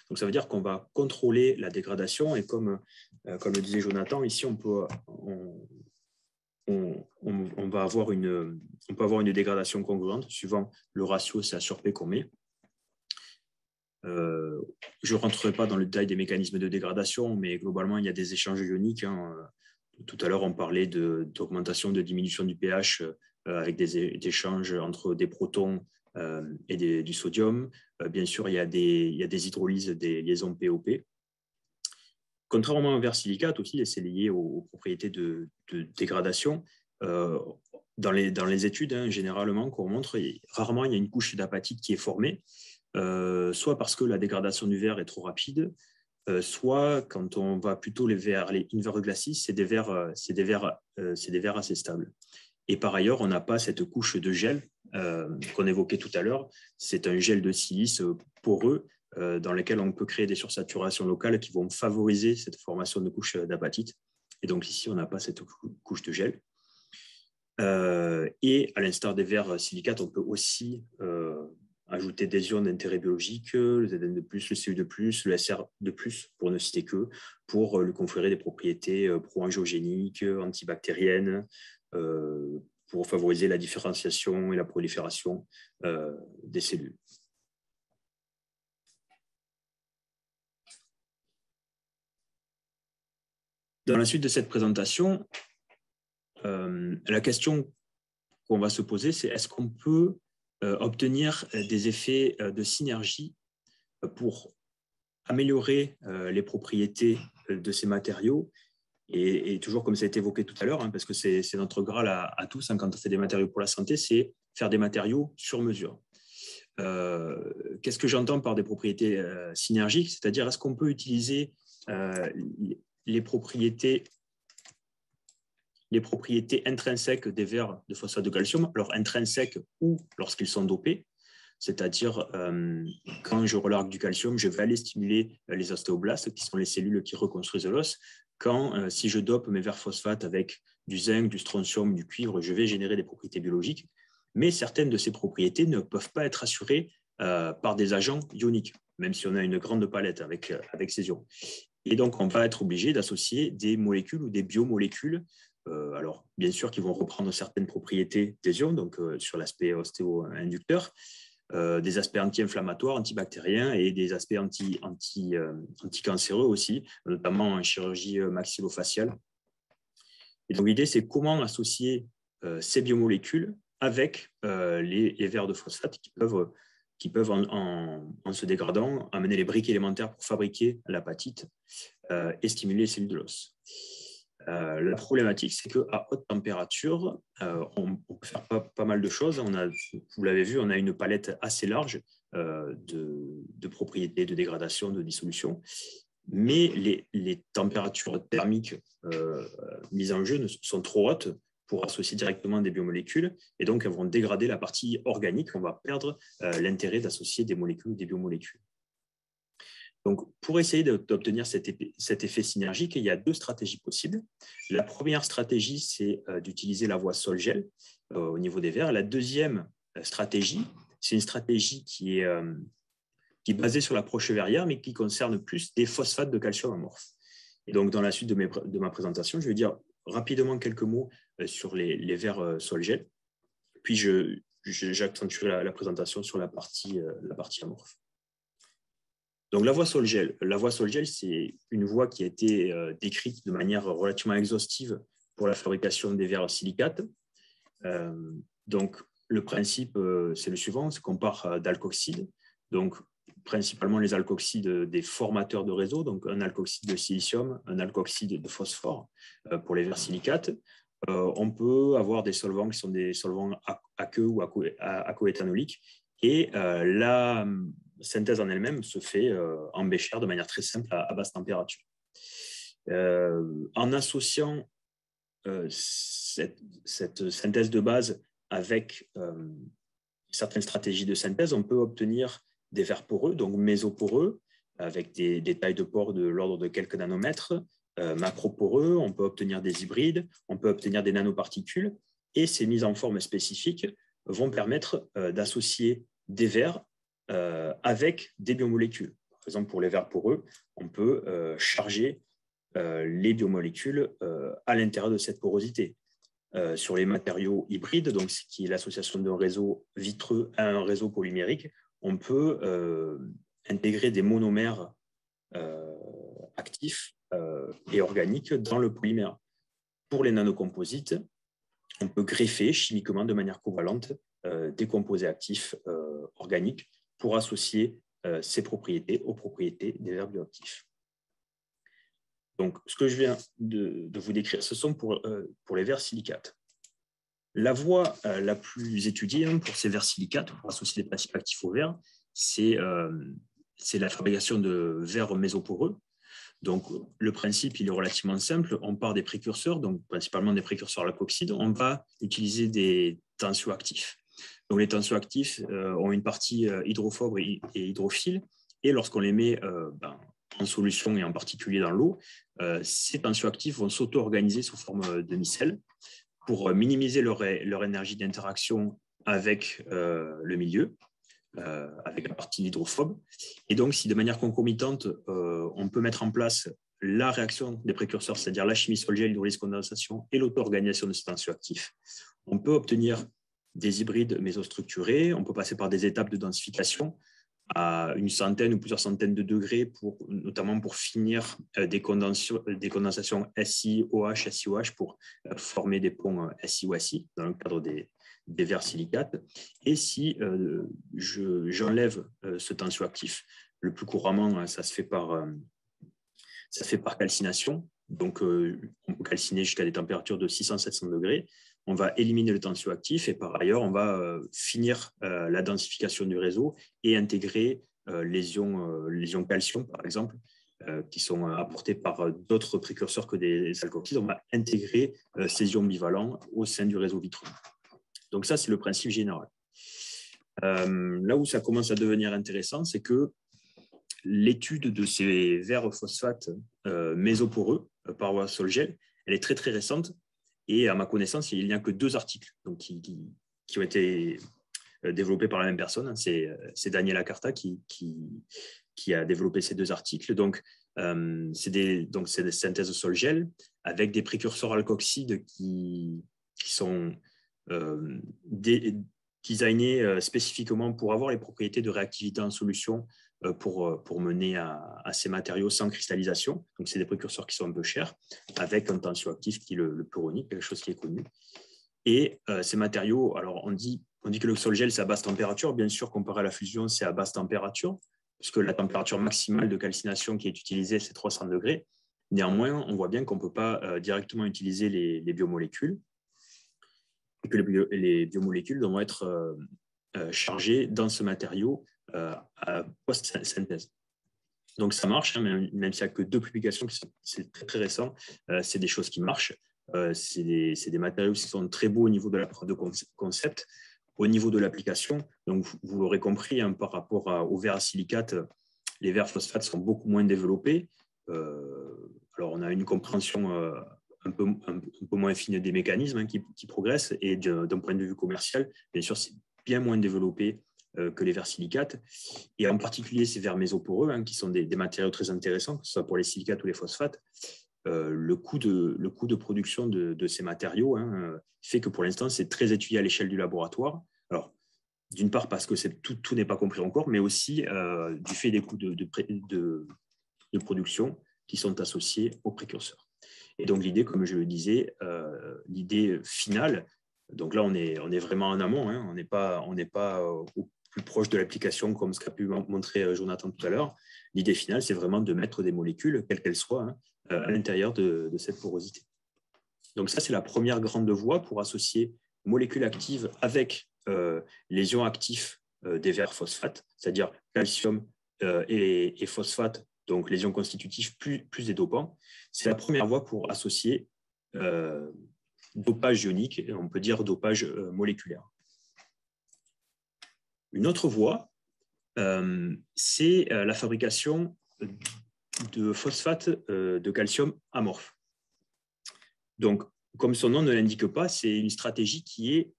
Donc ça veut dire qu'on va contrôler la dégradation. Et comme le disait Jonathan, ici, on peut avoir une dégradation congruente suivant le ratio Ca sur P qu'on met. Je ne rentrerai pas dans le détail des mécanismes de dégradation, mais globalement, il y a des échanges ioniques. Hein. Tout à l'heure, on parlait d'augmentation, de diminution du pH avec des échanges entre des protons et du sodium. Bien sûr, il y a des hydrolyses, des liaisons POP. Contrairement aux vers silicates aussi, et c'est lié aux propriétés de dégradation, dans les études, hein, généralement, qu'on montre, rarement il y a une couche d'apatite qui est formée, soit parce que la dégradation du verre est trop rapide, soit quand on va plutôt vers les invert classes, c'est des verres assez stables. Et par ailleurs, on n'a pas cette couche de gel qu'on évoquait tout à l'heure. C'est un gel de silice poreux dans lequel on peut créer des sursaturations locales qui vont favoriser cette formation de couche d'apatite. Et donc ici, on n'a pas cette couche de gel. Et à l'instar des vers silicates, on peut aussi ajouter des ions d'intérêt biologique, le Zn de plus, le Cu de plus, le Sr de plus, pour ne citer que, pour lui conférer des propriétés pro-angiogéniques, antibactériennes, pour favoriser la différenciation et la prolifération des cellules. Dans la suite de cette présentation, la question qu'on va se poser, c'est est-ce qu'on peut obtenir des effets de synergie pour améliorer les propriétés de ces matériaux et toujours comme ça a été évoqué tout à l'heure, hein, parce que c'est notre Graal à tous, hein, quand on fait des matériaux pour la santé, c'est faire des matériaux sur mesure. Qu'est-ce que j'entends par des propriétés synergiques? C'est-à-dire, est-ce qu'on peut utiliser les propriétés les propriétés intrinsèques des vers de phosphate de calcium, alors intrinsèques ou lorsqu'ils sont dopés, c'est-à-dire quand je relargue du calcium, je vais aller stimuler les ostéoblastes, qui sont les cellules qui reconstruisent l'os. Quand, si je dope mes vers phosphates avec du zinc, du strontium, du cuivre, je vais générer des propriétés biologiques. Mais certaines de ces propriétés ne peuvent pas être assurées par des agents ioniques, même si on a une grande palette avec ces ions. Et donc, on va être obligé d'associer des molécules ou des biomolécules, alors bien sûr qui vont reprendre certaines propriétés des ions, donc sur l'aspect ostéo-inducteur, des aspects anti-inflammatoires, antibactériens et des aspects anti-cancéreux aussi, notamment en chirurgie maxillofaciale. Et donc, l'idée, c'est comment associer ces biomolécules avec les vers de phosphate qui peuvent en se dégradant, amener les briques élémentaires pour fabriquer l'apatite et stimuler les cellules de l'os. La problématique, c'est qu'à haute température, on peut faire pas mal de choses. Vous l'avez vu, on a une palette assez large de propriétés, de dégradation, de dissolution. Mais les températures thermiques mises en jeu sont trop hautes pour associer directement des biomolécules, et donc elles vont dégrader la partie organique. On va perdre l'intérêt d'associer des molécules ou des biomolécules. Donc, pour essayer d'obtenir cet effet synergique, il y a deux stratégies possibles. La première stratégie, c'est d'utiliser la voie sol-gel au niveau des vers. La deuxième stratégie, c'est une stratégie qui est basée sur l'approche verrière, mais qui concerne plus des phosphates de calcium amorphes. Et donc, dans la suite de ma présentation, je vais dire rapidement quelques mots sur les vers sol-gel, puis j'accentuerai la présentation sur la partie amorphe. Donc, la voie sol-gel, c'est une voie qui a été décrite de manière relativement exhaustive pour la fabrication des vers silicates. Donc, le principe, c'est le suivant, c'est qu'on part d'alkoxydes, donc principalement les alkoxydes des formateurs de réseau, donc un alkoxyde de silicium, un alkoxyde de phosphore pour les vers silicates. On peut avoir des solvants qui sont des solvants aqueux ou aquoéthanoliques, et la synthèse en elle-même se fait en bécher de manière très simple à basse température. En associant cette synthèse de base avec certaines stratégies de synthèse, on peut obtenir des vers poreux, donc mésoporeux, avec des tailles de pores de l'ordre de quelques nanomètres, macroporeux, on peut obtenir des hybrides, on peut obtenir des nanoparticules, et ces mises en forme spécifiques vont permettre d'associer des vers avec des biomolécules. Par exemple, pour les vers poreux, on peut charger les biomolécules à l'intérieur de cette porosité. Sur les matériaux hybrides, donc ce qui est l'association d'un réseau vitreux à un réseau polymérique, on peut intégrer des monomères actifs et organiques dans le polymère. Pour les nanocomposites, on peut greffer chimiquement de manière covalente des composés actifs organiques pour associer ces propriétés aux propriétés des vers bioactifs. Donc, ce que je viens de vous décrire, ce sont pour les vers silicates. La voie la plus étudiée pour ces vers silicates, pour associer des principes actifs aux vers, c'est la fabrication de vers mésoporeux. Donc, le principe, il est relativement simple. On part des précurseurs, donc principalement des précurseurs à l'alkoxyde. On va utiliser des tensioactifs. Donc, les tensioactifs ont une partie hydrophobe et hydrophile. Et lorsqu'on les met en solution et en particulier dans l'eau, ces tensioactifs vont s'auto-organiser sous forme de micelles pour minimiser leur énergie d'interaction avec le milieu, avec la partie hydrophobe. Et donc, si de manière concomitante, on peut mettre en place la réaction des précurseurs, c'est-à-dire la chimie sol-gel, l'hydrolyse condensation et l'auto-organisation de ces tensioactifs, on peut obtenir des hybrides mésostructurés, on peut passer par des étapes de densification à une centaine ou plusieurs centaines de degrés, notamment pour finir des condensations SiOH, SiOH pour former des ponts SiO-Si dans le cadre des vers silicates. Et si j'enlève ce tensioactif, le plus couramment, ça se fait par calcination. Donc, on peut calciner jusqu'à des températures de 600-700 degrés. On va éliminer le tensioactif et par ailleurs, on va finir la densification du réseau et intégrer les ions calcium, par exemple, qui sont apportés par d'autres précurseurs que des alkoxides, on va intégrer ces ions bivalents au sein du réseau vitreux. Donc ça, c'est le principe général. Là où ça commence à devenir intéressant, c'est que l'étude de ces verres phosphates mésoporeux par voie sol-gel, elle est très très récente et à ma connaissance, il n'y a que 2 articles donc, qui ont été développés par la même personne. C'est Daniel Acarta qui a développé ces 2 articles. Donc, c'est des synthèses sol-gel avec des précurseurs alkoxides qui sont designés spécifiquement pour avoir les propriétés de réactivité en solution pour mener à ces matériaux sans cristallisation. Donc, c'est des précurseurs qui sont un peu chers, avec un tensioactif qui est le pluronique, quelque chose qui est connu. Et ces matériaux, alors on dit que le sol-gel, c'est à basse température. Bien sûr, comparé à la fusion, c'est à basse température, puisque la température maximale de calcination qui est utilisée, c'est 300 degrés. Néanmoins, on voit bien qu'on ne peut pas directement utiliser les biomolécules, et que les biomolécules vont être chargées dans ce matériau à post-synthèse. Donc ça marche, hein, même s'il n'y a que 2 publications, c'est très, très récent, c'est des choses qui marchent. C'est des matériaux qui sont très beaux au niveau de la preuve de concept, au niveau de l'application. Donc vous l'aurez compris, hein, par rapport aux verres à silicate, les verres phosphates sont beaucoup moins développés. Alors on a une compréhension un peu moins fine des mécanismes, hein, qui progressent, et d'un point de vue commercial, bien sûr, c'est bien moins développé que les verres silicates, et en particulier ces verres mésoporeux, hein, qui sont des matériaux très intéressants, que ce soit pour les silicates ou les phosphates. Le coût de production de ces matériaux, hein, fait que pour l'instant, c'est très étudié à l'échelle du laboratoire. Alors, d'une part parce que tout n'est pas compris encore, mais aussi du fait des coûts de production qui sont associés aux précurseurs. Et donc l'idée, comme je le disais, l'idée finale, donc là on est vraiment en amont, hein, on n'est pas au plus proche de l'application comme ce qu'a pu montrer Jonathan tout à l'heure. L'idée finale, c'est vraiment de mettre des molécules, quelles qu'elles soient, hein, à l'intérieur de cette porosité. Donc ça, c'est la première grande voie pour associer molécules actives avec les ions actifs des verres phosphates, c'est-à-dire calcium et phosphate, donc les ions constitutifs plus des dopants. C'est la première voie pour associer dopage ionique, et on peut dire dopage moléculaire. Une autre voie, c'est la fabrication de phosphate de calcium amorphe. Donc, comme son nom ne l'indique pas, c'est une stratégie qui est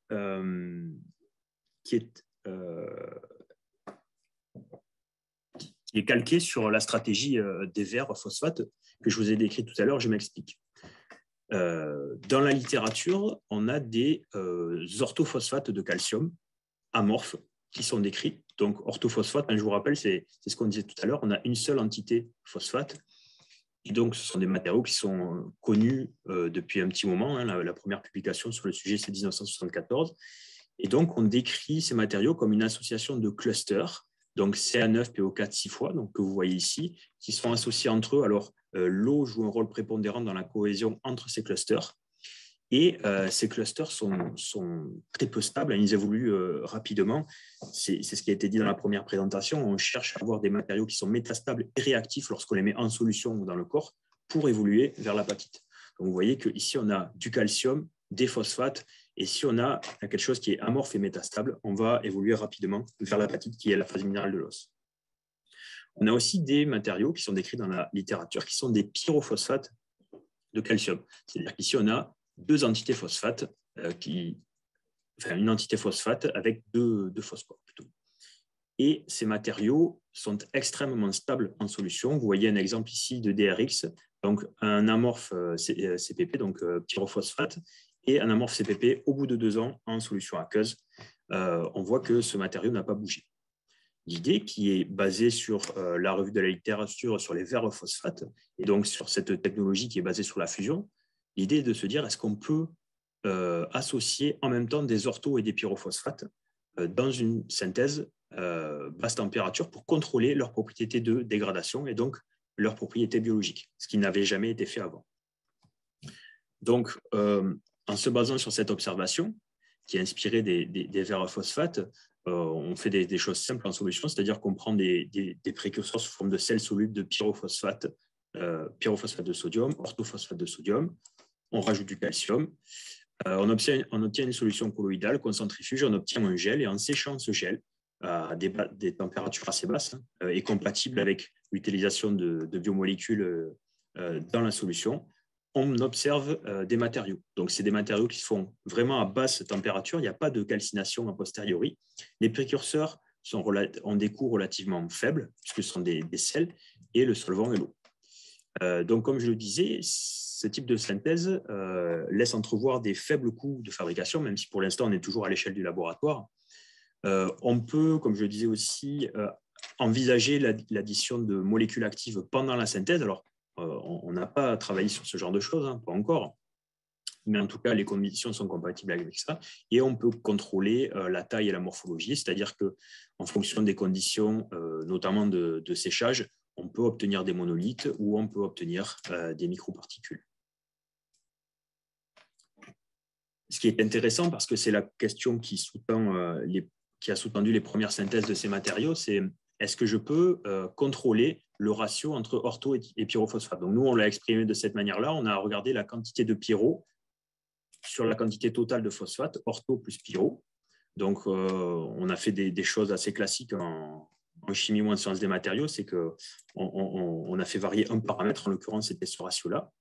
calquée sur la stratégie des verres phosphates que je vous ai décrit tout à l'heure. Je m'explique. Dans la littérature, on a des orthophosphates de calcium amorphes qui sont décrits. Donc, orthophosphate, je vous rappelle, c'est ce qu'on disait tout à l'heure, on a une seule entité phosphate. Et donc, ce sont des matériaux qui sont connus depuis un petit moment. Hein. La première publication sur le sujet, c'est 1974. Et donc, on décrit ces matériaux comme une association de clusters, donc CA9, PO4 6 fois, donc, que vous voyez ici, qui sont associés entre eux. Alors, l'eau joue un rôle prépondérant dans la cohésion entre ces clusters. Et ces clusters sont très peu stables, ils évoluent rapidement. C'est ce qui a été dit dans la première présentation. On cherche à avoir des matériaux qui sont métastables et réactifs lorsqu'on les met en solution ou dans le corps pour évoluer vers l'apatite. Donc vous voyez qu'ici, on a du calcium, des phosphates, et si on a quelque chose qui est amorphe et métastable, on va évoluer rapidement vers l'apatite, qui est la phase minérale de l'os. On a aussi des matériaux qui sont décrits dans la littérature, qui sont des pyrophosphates de calcium. C'est-à-dire qu'ici, on a 2 entités phosphates, une entité phosphate avec deux phosphores plutôt. Et ces matériaux sont extrêmement stables en solution. Vous voyez un exemple ici de DRX, donc un amorphe CPP, donc pyrophosphate, et un amorphe CPP au bout de 2 ans en solution aqueuse. On voit que ce matériau n'a pas bougé. L'idée qui est basée sur la revue de la littérature sur les verres phosphates, et donc sur cette technologie qui est basée sur la fusion, l'idée est de se dire, est-ce qu'on peut associer en même temps des orthos et des pyrophosphates dans une synthèse basse température pour contrôler leurs propriétés de dégradation et donc leurs propriétés biologiques, ce qui n'avait jamais été fait avant. Donc, en se basant sur cette observation, qui est inspirée des verres phosphates, on fait des choses simples en solution, c'est-à-dire qu'on prend des précurseurs sous forme de sel soluble de pyrophosphate de sodium, orthophosphate de sodium, on rajoute du calcium, on obtient une solution colloïdale qu'on centrifuge, on obtient un gel, et en séchant ce gel à des températures assez basses et compatibles avec l'utilisation de biomolécules dans la solution, on observe des matériaux. Donc, c'est des matériaux qui se font vraiment à basse température, il n'y a pas de calcination a posteriori. Les précurseurs ont des coûts relativement faibles, puisque ce sont des sels, et le solvant est l'eau. Donc, comme je le disais, ce type de synthèse laisse entrevoir des faibles coûts de fabrication, même si pour l'instant, on est toujours à l'échelle du laboratoire. On peut, comme je le disais aussi, envisager l'addition de molécules actives pendant la synthèse. Alors, on n'a pas travaillé sur ce genre de choses, pas encore, mais en tout cas, les conditions sont compatibles avec ça. Et on peut contrôler la taille et la morphologie, c'est-à-dire qu'en fonction des conditions, notamment de séchage, on peut obtenir des monolithes ou on peut obtenir des microparticules. Ce qui est intéressant, parce que c'est la question qui a sous-tendu les premières synthèses de ces matériaux, c'est est-ce que je peux contrôler le ratio entre ortho et pyrophosphate. Donc nous, on l'a exprimé de cette manière-là. On a regardé la quantité de pyro sur la quantité totale de phosphate, ortho plus pyro. Donc, on a fait des choses assez classiques en chimie ou en sciences des matériaux, c'est qu'on a fait varier un paramètre, en l'occurrence, c'était ce ratio-là,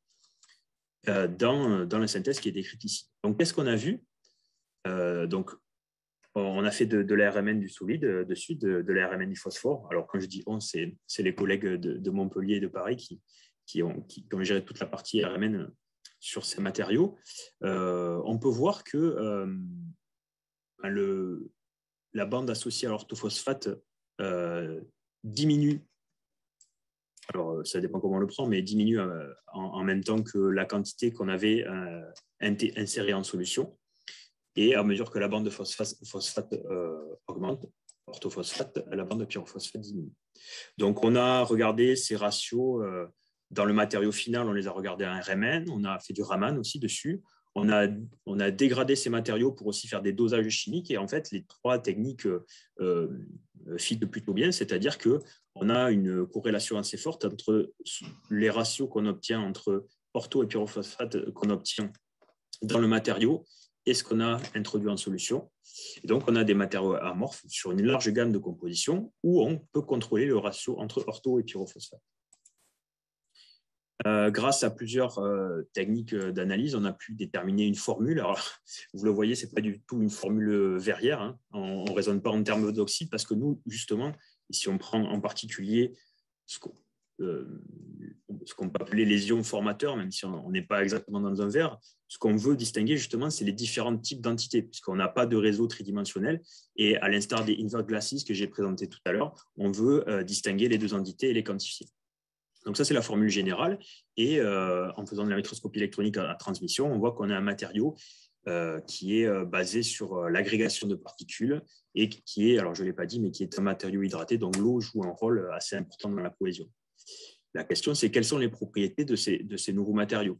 dans la synthèse qui est décrite ici. Donc, qu'est-ce qu'on a vu? Donc, on a fait de l'ARMN du solide dessus, de l'ARMN du phosphore. Alors, quand je dis on, c'est les collègues de Montpellier et de Paris qui ont géré toute la partie ARMN sur ces matériaux. On peut voir que la bande associée à l'orthophosphate diminue. Alors, ça dépend comment on le prend, mais diminue en même temps que la quantité qu'on avait insérée en solution. Et à mesure que la bande de phosphate augmente, orthophosphate, la bande de pyrophosphate diminue. Donc, on a regardé ces ratios dans le matériau final, on les a regardés à un RMN, on a fait du Raman aussi dessus. On a dégradé ces matériaux pour aussi faire des dosages chimiques. Et en fait, les trois techniques fit plutôt bien, c'est-à-dire qu'on a une corrélation assez forte entre les ratios qu'on obtient entre ortho et pyrophosphate qu'on obtient dans le matériau et ce qu'on a introduit en solution. Et donc, on a des matériaux amorphes sur une large gamme de compositions où on peut contrôler le ratio entre ortho et pyrophosphate. Grâce à plusieurs techniques d'analyse, on a pu déterminer une formule. Alors, vous le voyez, ce n'est pas du tout une formule verrière. Hein. On ne raisonne pas en termes d'oxyde parce que nous, justement, si on prend en particulier ce qu'on peut appeler les ions formateurs, même si on n'est pas exactement dans un verre, ce qu'on veut distinguer, justement, c'est les différents types d'entités, puisqu'on n'a pas de réseau tridimensionnel. Et à l'instar des invert glasses que j'ai présenté tout à l'heure, on veut distinguer les deux entités et les quantifier. Donc ça, c'est la formule générale. Et en faisant de la microscopie électronique à transmission, on voit qu'on a un matériau qui est basé sur l'agrégation de particules et qui est, alors je ne l'ai pas dit, mais qui est un matériau hydraté. Donc l'eau joue un rôle assez important dans la cohésion. La question, c'est quelles sont les propriétés de ces nouveaux matériaux.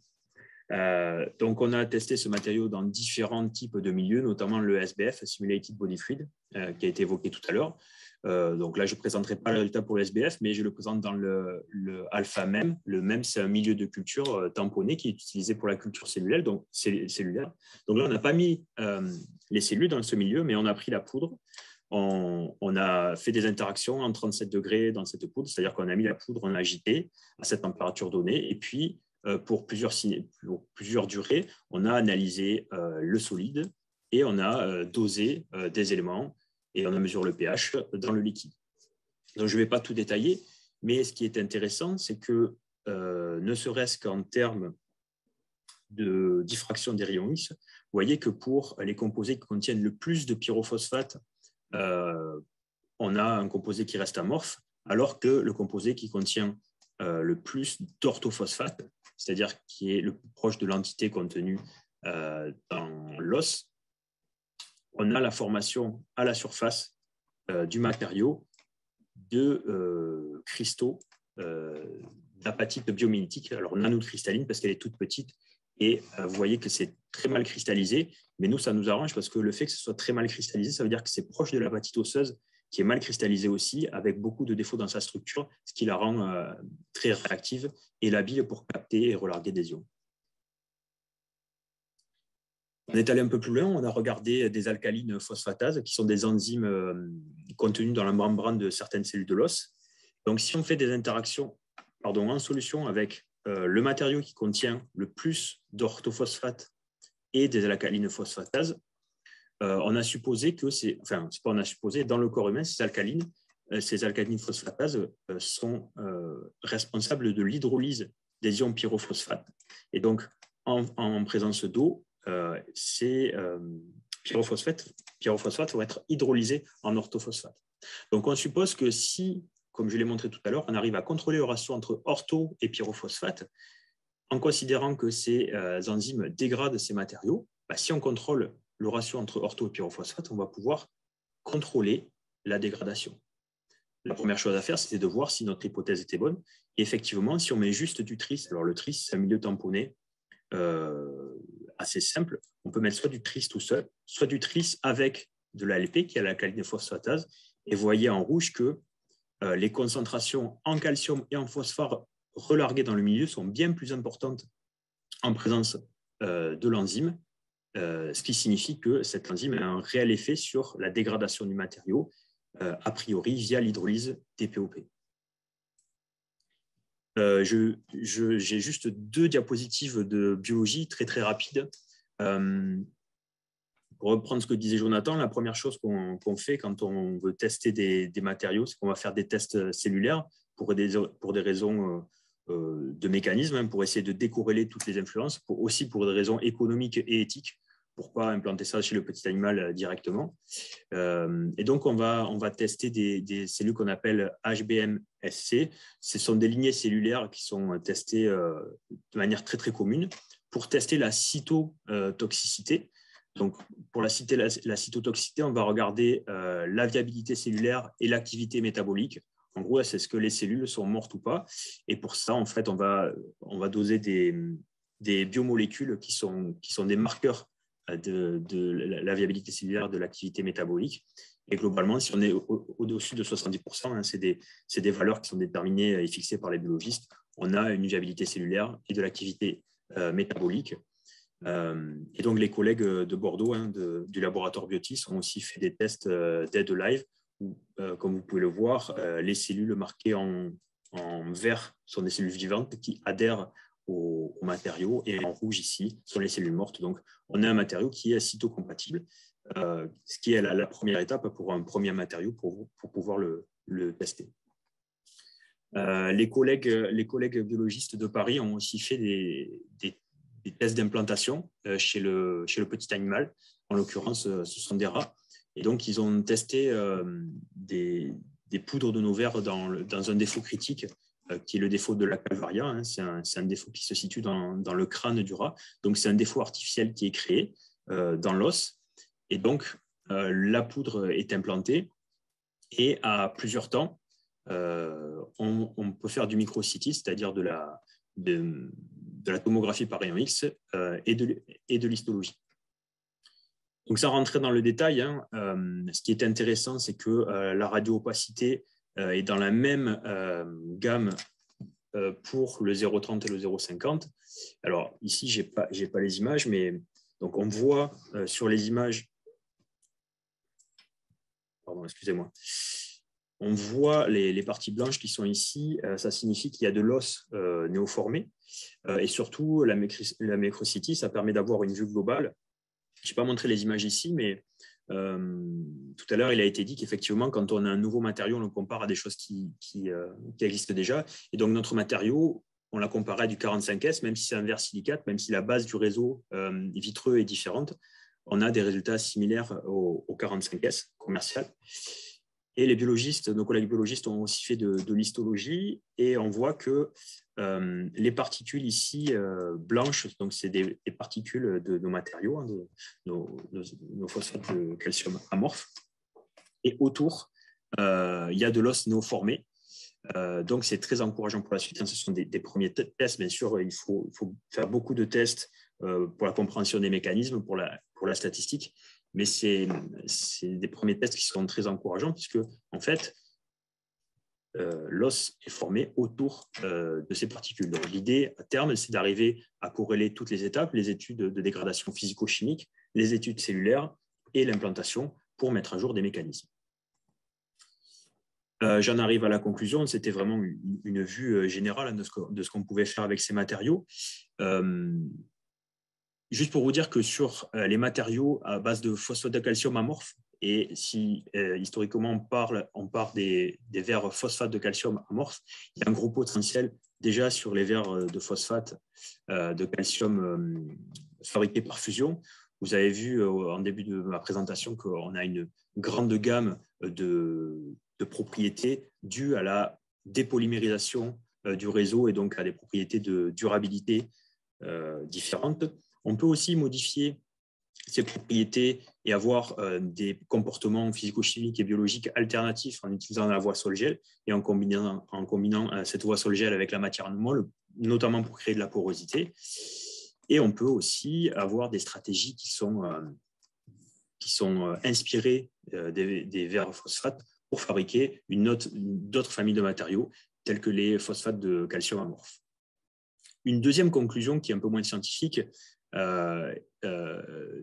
Donc on a testé ce matériau dans différents types de milieux, notamment le SBF, Simulated Body Fluid, qui a été évoqué tout à l'heure. Donc là, je ne présenterai pas le résultat pour le SBF, mais je le présente dans le alpha MEM. Le MEM, c'est un milieu de culture tamponné qui est utilisé pour la culture cellulaire. Donc là, on n'a pas mis les cellules dans ce milieu, mais on a pris la poudre. On a fait des interactions en 37 degrés dans cette poudre, c'est-à-dire qu'on a mis la poudre, on a agité à cette température donnée, et puis pour plusieurs durées, on a analysé le solide et on a dosé des éléments et on a mesuré le pH dans le liquide. Donc, je ne vais pas tout détailler, mais ce qui est intéressant, c'est que ne serait-ce qu'en termes de diffraction des rayons X, vous voyez que pour les composés qui contiennent le plus de pyrophosphate, on a un composé qui reste amorphe, alors que le composé qui contient le plus d'orthophosphate, c'est-à-dire qui est le plus proche de l'entité contenue dans l'os, on a la formation à la surface du matériau de cristaux d'apatite biomimétique, alors nanocristalline parce qu'elle est toute petite Et vous voyez que c'est très mal cristallisé, mais nous, ça nous arrange parce que le fait que ce soit très mal cristallisé, ça veut dire que c'est proche de la l'apatite osseuse qui est mal cristallisée aussi, avec beaucoup de défauts dans sa structure, ce qui la rend très réactive et labile pour capter et relarguer des ions. On est allé un peu plus loin, on a regardé des alcalines phosphatases, qui sont des enzymes contenues dans la membrane de certaines cellules de l'os. Donc, si on fait des interactions en solution avec le matériau qui contient le plus d'orthophosphate et des alcalines phosphatases, on a supposé que dans le corps humain, ces alcalines phosphatases sont responsables de l'hydrolyse des ions pyrophosphate. Et donc, en présence d'eau, ces pyrophosphates vont être hydrolysés en orthophosphate. Donc, on suppose que si, comme je l'ai montré tout à l'heure, on arrive à contrôler le ratio entre ortho et pyrophosphate, en considérant que ces enzymes dégradent ces matériaux, si on contrôle le ratio entre ortho et pyrophosphate, on va pouvoir contrôler la dégradation. La première chose à faire, c'était de voir si notre hypothèse était bonne. Et effectivement, si on met juste du tris, alors le tris, c'est un milieu tamponné assez simple, on peut mettre soit du tris tout seul, soit du tris avec de l'ALP, qui est l'alcaline phosphatase, et vous voyez en rouge que les concentrations en calcium et en phosphore relarguées dans le milieu sont bien plus importantes en présence de l'enzyme, ce qui signifie que cette enzyme a un réel effet sur la dégradation du matériau, a priori via l'hydrolyse des POP. J'ai juste 2 diapositives de biologie très très rapides. Pour reprendre ce que disait Jonathan, la première chose qu'on fait quand on veut tester des matériaux, c'est qu'on va faire des tests cellulaires pour des raisons de mécanisme, pour essayer de décorréler toutes les influences, aussi pour des raisons économiques et éthiques, pour ne pas implanter ça chez le petit animal directement. Et donc, on va tester des cellules qu'on appelle HBMSC. Ce sont des lignées cellulaires qui sont testées de manière très, très commune pour tester la cytotoxicité. Donc, pour la cytotoxicité, on va regarder la viabilité cellulaire et l'activité métabolique. En gros, c'est ce que les cellules sont mortes ou pas. Et pour ça, en fait, on va doser des biomolécules qui sont des marqueurs de la viabilité cellulaire, de l'activité métabolique. Et globalement, si on est au-dessus de 70%, c'est des valeurs qui sont déterminées et fixées par les biologistes, on a une viabilité cellulaire et de l'activité métabolique. Et donc, les collègues de Bordeaux, du laboratoire Biotis, ont aussi fait des tests dead live, où, comme vous pouvez le voir, les cellules marquées en vert sont des cellules vivantes qui adhèrent au matériau, et en rouge ici sont les cellules mortes. Donc, on a un matériau qui est cytocompatible, ce qui est la première étape pour un premier matériau pour pouvoir le tester. Les collègues biologistes de Paris ont aussi fait des tests d'implantation chez le petit animal. En l'occurrence, ce sont des rats. Et donc, ils ont testé des poudres de nos vers dans un défaut critique, qui est le défaut de la calvaria. C'est un défaut qui se situe dans le crâne du rat. Donc, c'est un défaut artificiel qui est créé dans l'os. Et donc, la poudre est implantée. Et à plusieurs temps, on peut faire du micro-CT, c'est-à-dire de la tomographie par rayon X et de l'histologie. Donc, sans rentrer dans le détail, ce qui est intéressant, c'est que la radio-opacité est dans la même gamme pour le 0,30 et le 0,50. Alors, ici, je n'ai pas les images, mais donc on voit sur les images, pardon, excusez-moi, on voit les parties blanches qui sont ici. Ça signifie qu'il y a de l'os néoformé. Et surtout, la micro-CT, ça permet d'avoir une vue globale. Je n'ai pas montré les images ici, mais tout à l'heure, il a été dit qu'effectivement, quand on a un nouveau matériau, on le compare à des choses qui existent déjà. Et donc, notre matériau, on l'a comparé à du 45S, même si c'est un verre silicate, même si la base du réseau vitreux est différente, on a des résultats similaires au 45S commercial. Et les biologistes, nos collègues biologistes ont aussi fait de l'histologie, et on voit que les particules ici blanches, donc c'est des particules de nos matériaux, de nos phosphates de calcium amorphes, et autour, il y a de l'os néoformé. Donc, c'est très encourageant pour la suite. Ce sont des premiers tests. Bien sûr, il faut faire beaucoup de tests pour la compréhension des mécanismes, pour la statistique. Mais c'est des premiers tests qui seront très encourageants puisque, en fait, l'os est formé autour de ces particules. Donc, l'idée, à terme, c'est d'arriver à corréler toutes les étapes, les études de dégradation physico-chimique, les études cellulaires et l'implantation pour mettre à jour des mécanismes. J'en arrive à la conclusion. C'était vraiment une vue générale de ce qu'on pouvait faire avec ces matériaux. Juste pour vous dire que sur les matériaux à base de phosphate de calcium amorphe, et si historiquement on parle des verres phosphate de calcium amorphes, il y a un gros potentiel déjà sur les verres de phosphate de calcium fabriqués par fusion. Vous avez vu en début de ma présentation qu'on a une grande gamme de propriétés dues à la dépolymérisation du réseau et donc à des propriétés de durabilité différentes. On peut aussi modifier ces propriétés et avoir des comportements physico-chimiques et biologiques alternatifs en utilisant la voie sol-gel et en combinant cette voie sol-gel avec la matière molle, notamment pour créer de la porosité. Et on peut aussi avoir des stratégies qui sont inspirées des verres phosphates pour fabriquer d'autres familles de matériaux tels que les phosphates de calcium amorphes. Une deuxième conclusion qui est un peu moins scientifique,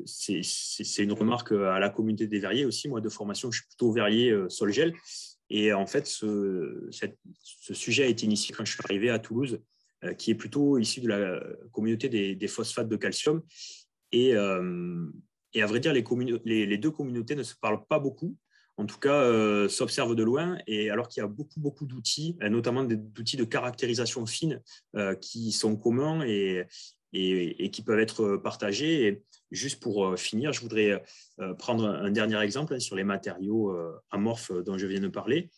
c'est une remarque à la communauté des verriers aussi. Moi, de formation, je suis plutôt verrier sol-gel. Et en fait, ce sujet a été initié quand je suis arrivé à Toulouse, qui est plutôt issu de la communauté des phosphates de calcium. Et à vrai dire, les deux communautés ne se parlent pas beaucoup. En tout cas, s'observent de loin, et alors qu'il y a beaucoup d'outils, notamment des outils de caractérisation fine qui sont communs et qui peuvent être partagés. Et juste pour finir, je voudrais prendre un dernier exemple sur les matériaux amorphes dont je viens de parler.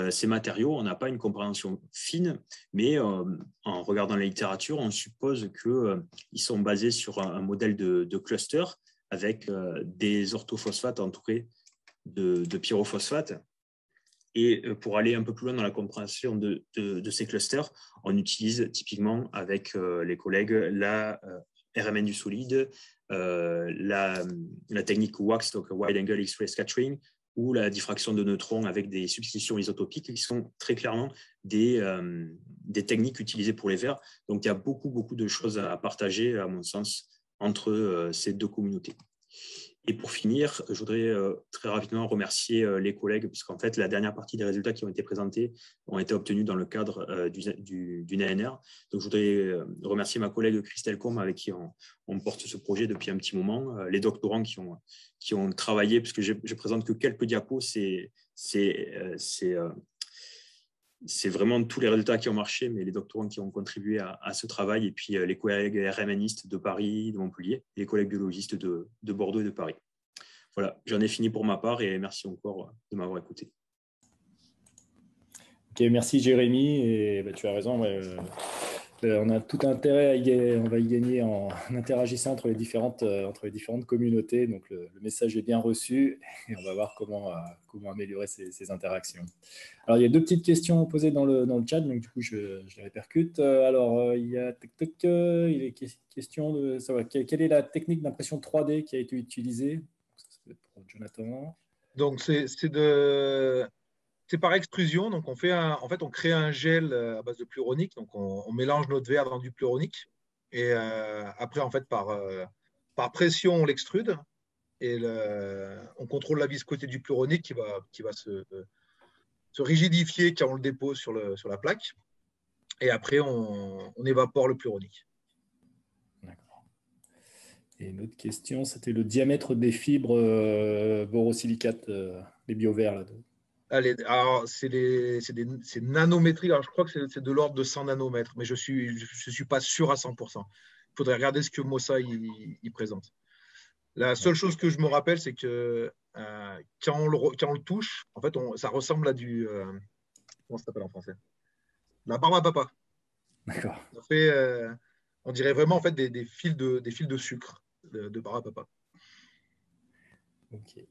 Ces matériaux, on n'a pas une compréhension fine, mais en regardant la littérature, on suppose qu'ils sont basés sur un modèle de cluster avec des orthophosphates entourés de pyrophosphate. Et pour aller un peu plus loin dans la compréhension de ces clusters, on utilise typiquement avec les collègues la RMN du solide, la technique WAX, donc Wide Angle X-ray Scattering, ou la diffraction de neutrons avec des substitutions isotopiques qui sont très clairement des techniques utilisées pour les verres. Donc il y a beaucoup de choses à partager, à mon sens, entre ces deux communautés. Et pour finir, je voudrais très rapidement remercier les collègues, puisqu'en fait, la dernière partie des résultats qui ont été présentés ont été obtenus dans le cadre d'une ANR. Donc, je voudrais remercier ma collègue Christelle Combe, avec qui on porte ce projet depuis un petit moment, les doctorants qui ont travaillé, puisque je ne présente que quelques diapos, c'est vraiment tous les résultats qui ont marché, mais les doctorants qui ont contribué à ce travail, et puis les collègues RMNistes de Paris, de Montpellier, et les collègues biologistes de Bordeaux et de Paris. Voilà, j'en ai fini pour ma part, et merci encore de m'avoir écouté. Ok, merci Jérémy, et tu as raison. On a tout intérêt on va y gagner en interagissant entre les différentes communautés. Donc le message est bien reçu et on va voir comment améliorer ces interactions. Alors il y a deux petites questions posées dans le chat, donc du coup je les répercute. Alors il y a il est question de savoir quelle est la technique d'impression 3D qui a été utilisée. C'est pour Jonathan. Donc c'est par extrusion. Donc on crée un gel à base de pluronique. Donc on mélange notre verre dans du pluronique et après en fait par pression on l'extrude et on contrôle la viscosité du pluronique qui va se rigidifier quand on le dépose sur la plaque. Et après on évapore le pluronique. D'accord. Et une autre question, c'était le diamètre des fibres borosilicates, les bioverres là. Alors, c'est nanométrique. Alors, je crois que c'est de l'ordre de 100 nanomètres, mais je suis pas sûr à 100%. Il faudrait regarder ce que Mossa il présente. La seule chose que je me rappelle, c'est que quand on le touche, en fait, ça ressemble à du… comment ça s'appelle en français? La barbe à papa. D'accord. On dirait vraiment en fait, des fils de sucre de barbe à papa. Ok.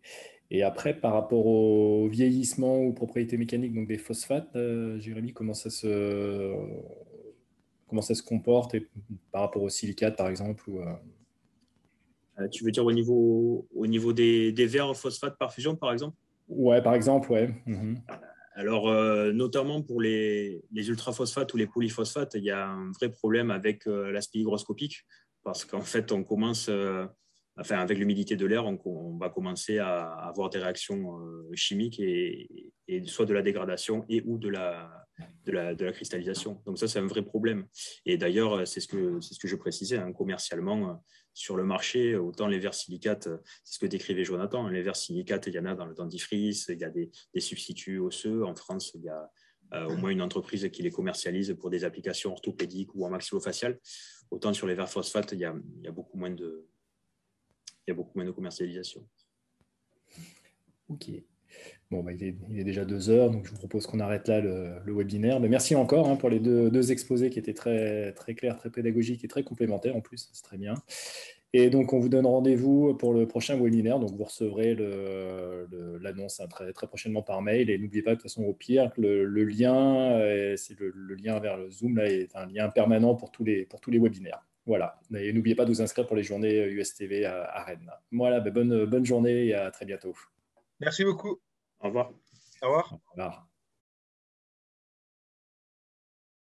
Et après, par rapport au vieillissement ou propriétés mécaniques donc des phosphates, Jérémy, comment ça se comporte et par rapport au silicate, par exemple Tu veux dire au niveau des verres phosphate par fusion, par exemple? Ouais, par exemple, ouais. Mhm. Alors, notamment pour les ultraphosphates ou les polyphosphates, il y a un vrai problème avec l'aspect hygroscopique parce qu'en fait, on commence, avec l'humidité de l'air, on va commencer à avoir des réactions chimiques et soit de la dégradation et ou de la cristallisation. Donc ça, c'est un vrai problème. Et d'ailleurs, c'est ce que je précisais, hein, commercialement, sur le marché, autant les verres silicates, c'est ce que décrivait Jonathan, hein, les verres silicates, il y en a dans le dentifrice, il y a des substituts osseux. En France, il y a au moins une entreprise qui les commercialise pour des applications orthopédiques ou en maxillofacial. Autant sur les verres phosphates, il y a beaucoup moins de commercialisation. Ok. Bon, bah, il est déjà 2 heures, donc je vous propose qu'on arrête là le webinaire. Mais merci encore hein, pour les deux exposés qui étaient très, très clairs, très pédagogiques et très complémentaires en plus. C'est très bien. Et donc, on vous donne rendez-vous pour le prochain webinaire. Donc, vous recevrez l'annonce hein, très, très prochainement par mail. Et n'oubliez pas, de toute façon, au pire, que le lien, c'est le lien vers le Zoom, là, est un lien permanent pour tous les webinaires. Voilà. Et n'oubliez pas de vous inscrire pour les journées USTV à Rennes. Voilà, bonne journée et à très bientôt. Merci beaucoup. Au revoir. Au revoir. Au revoir.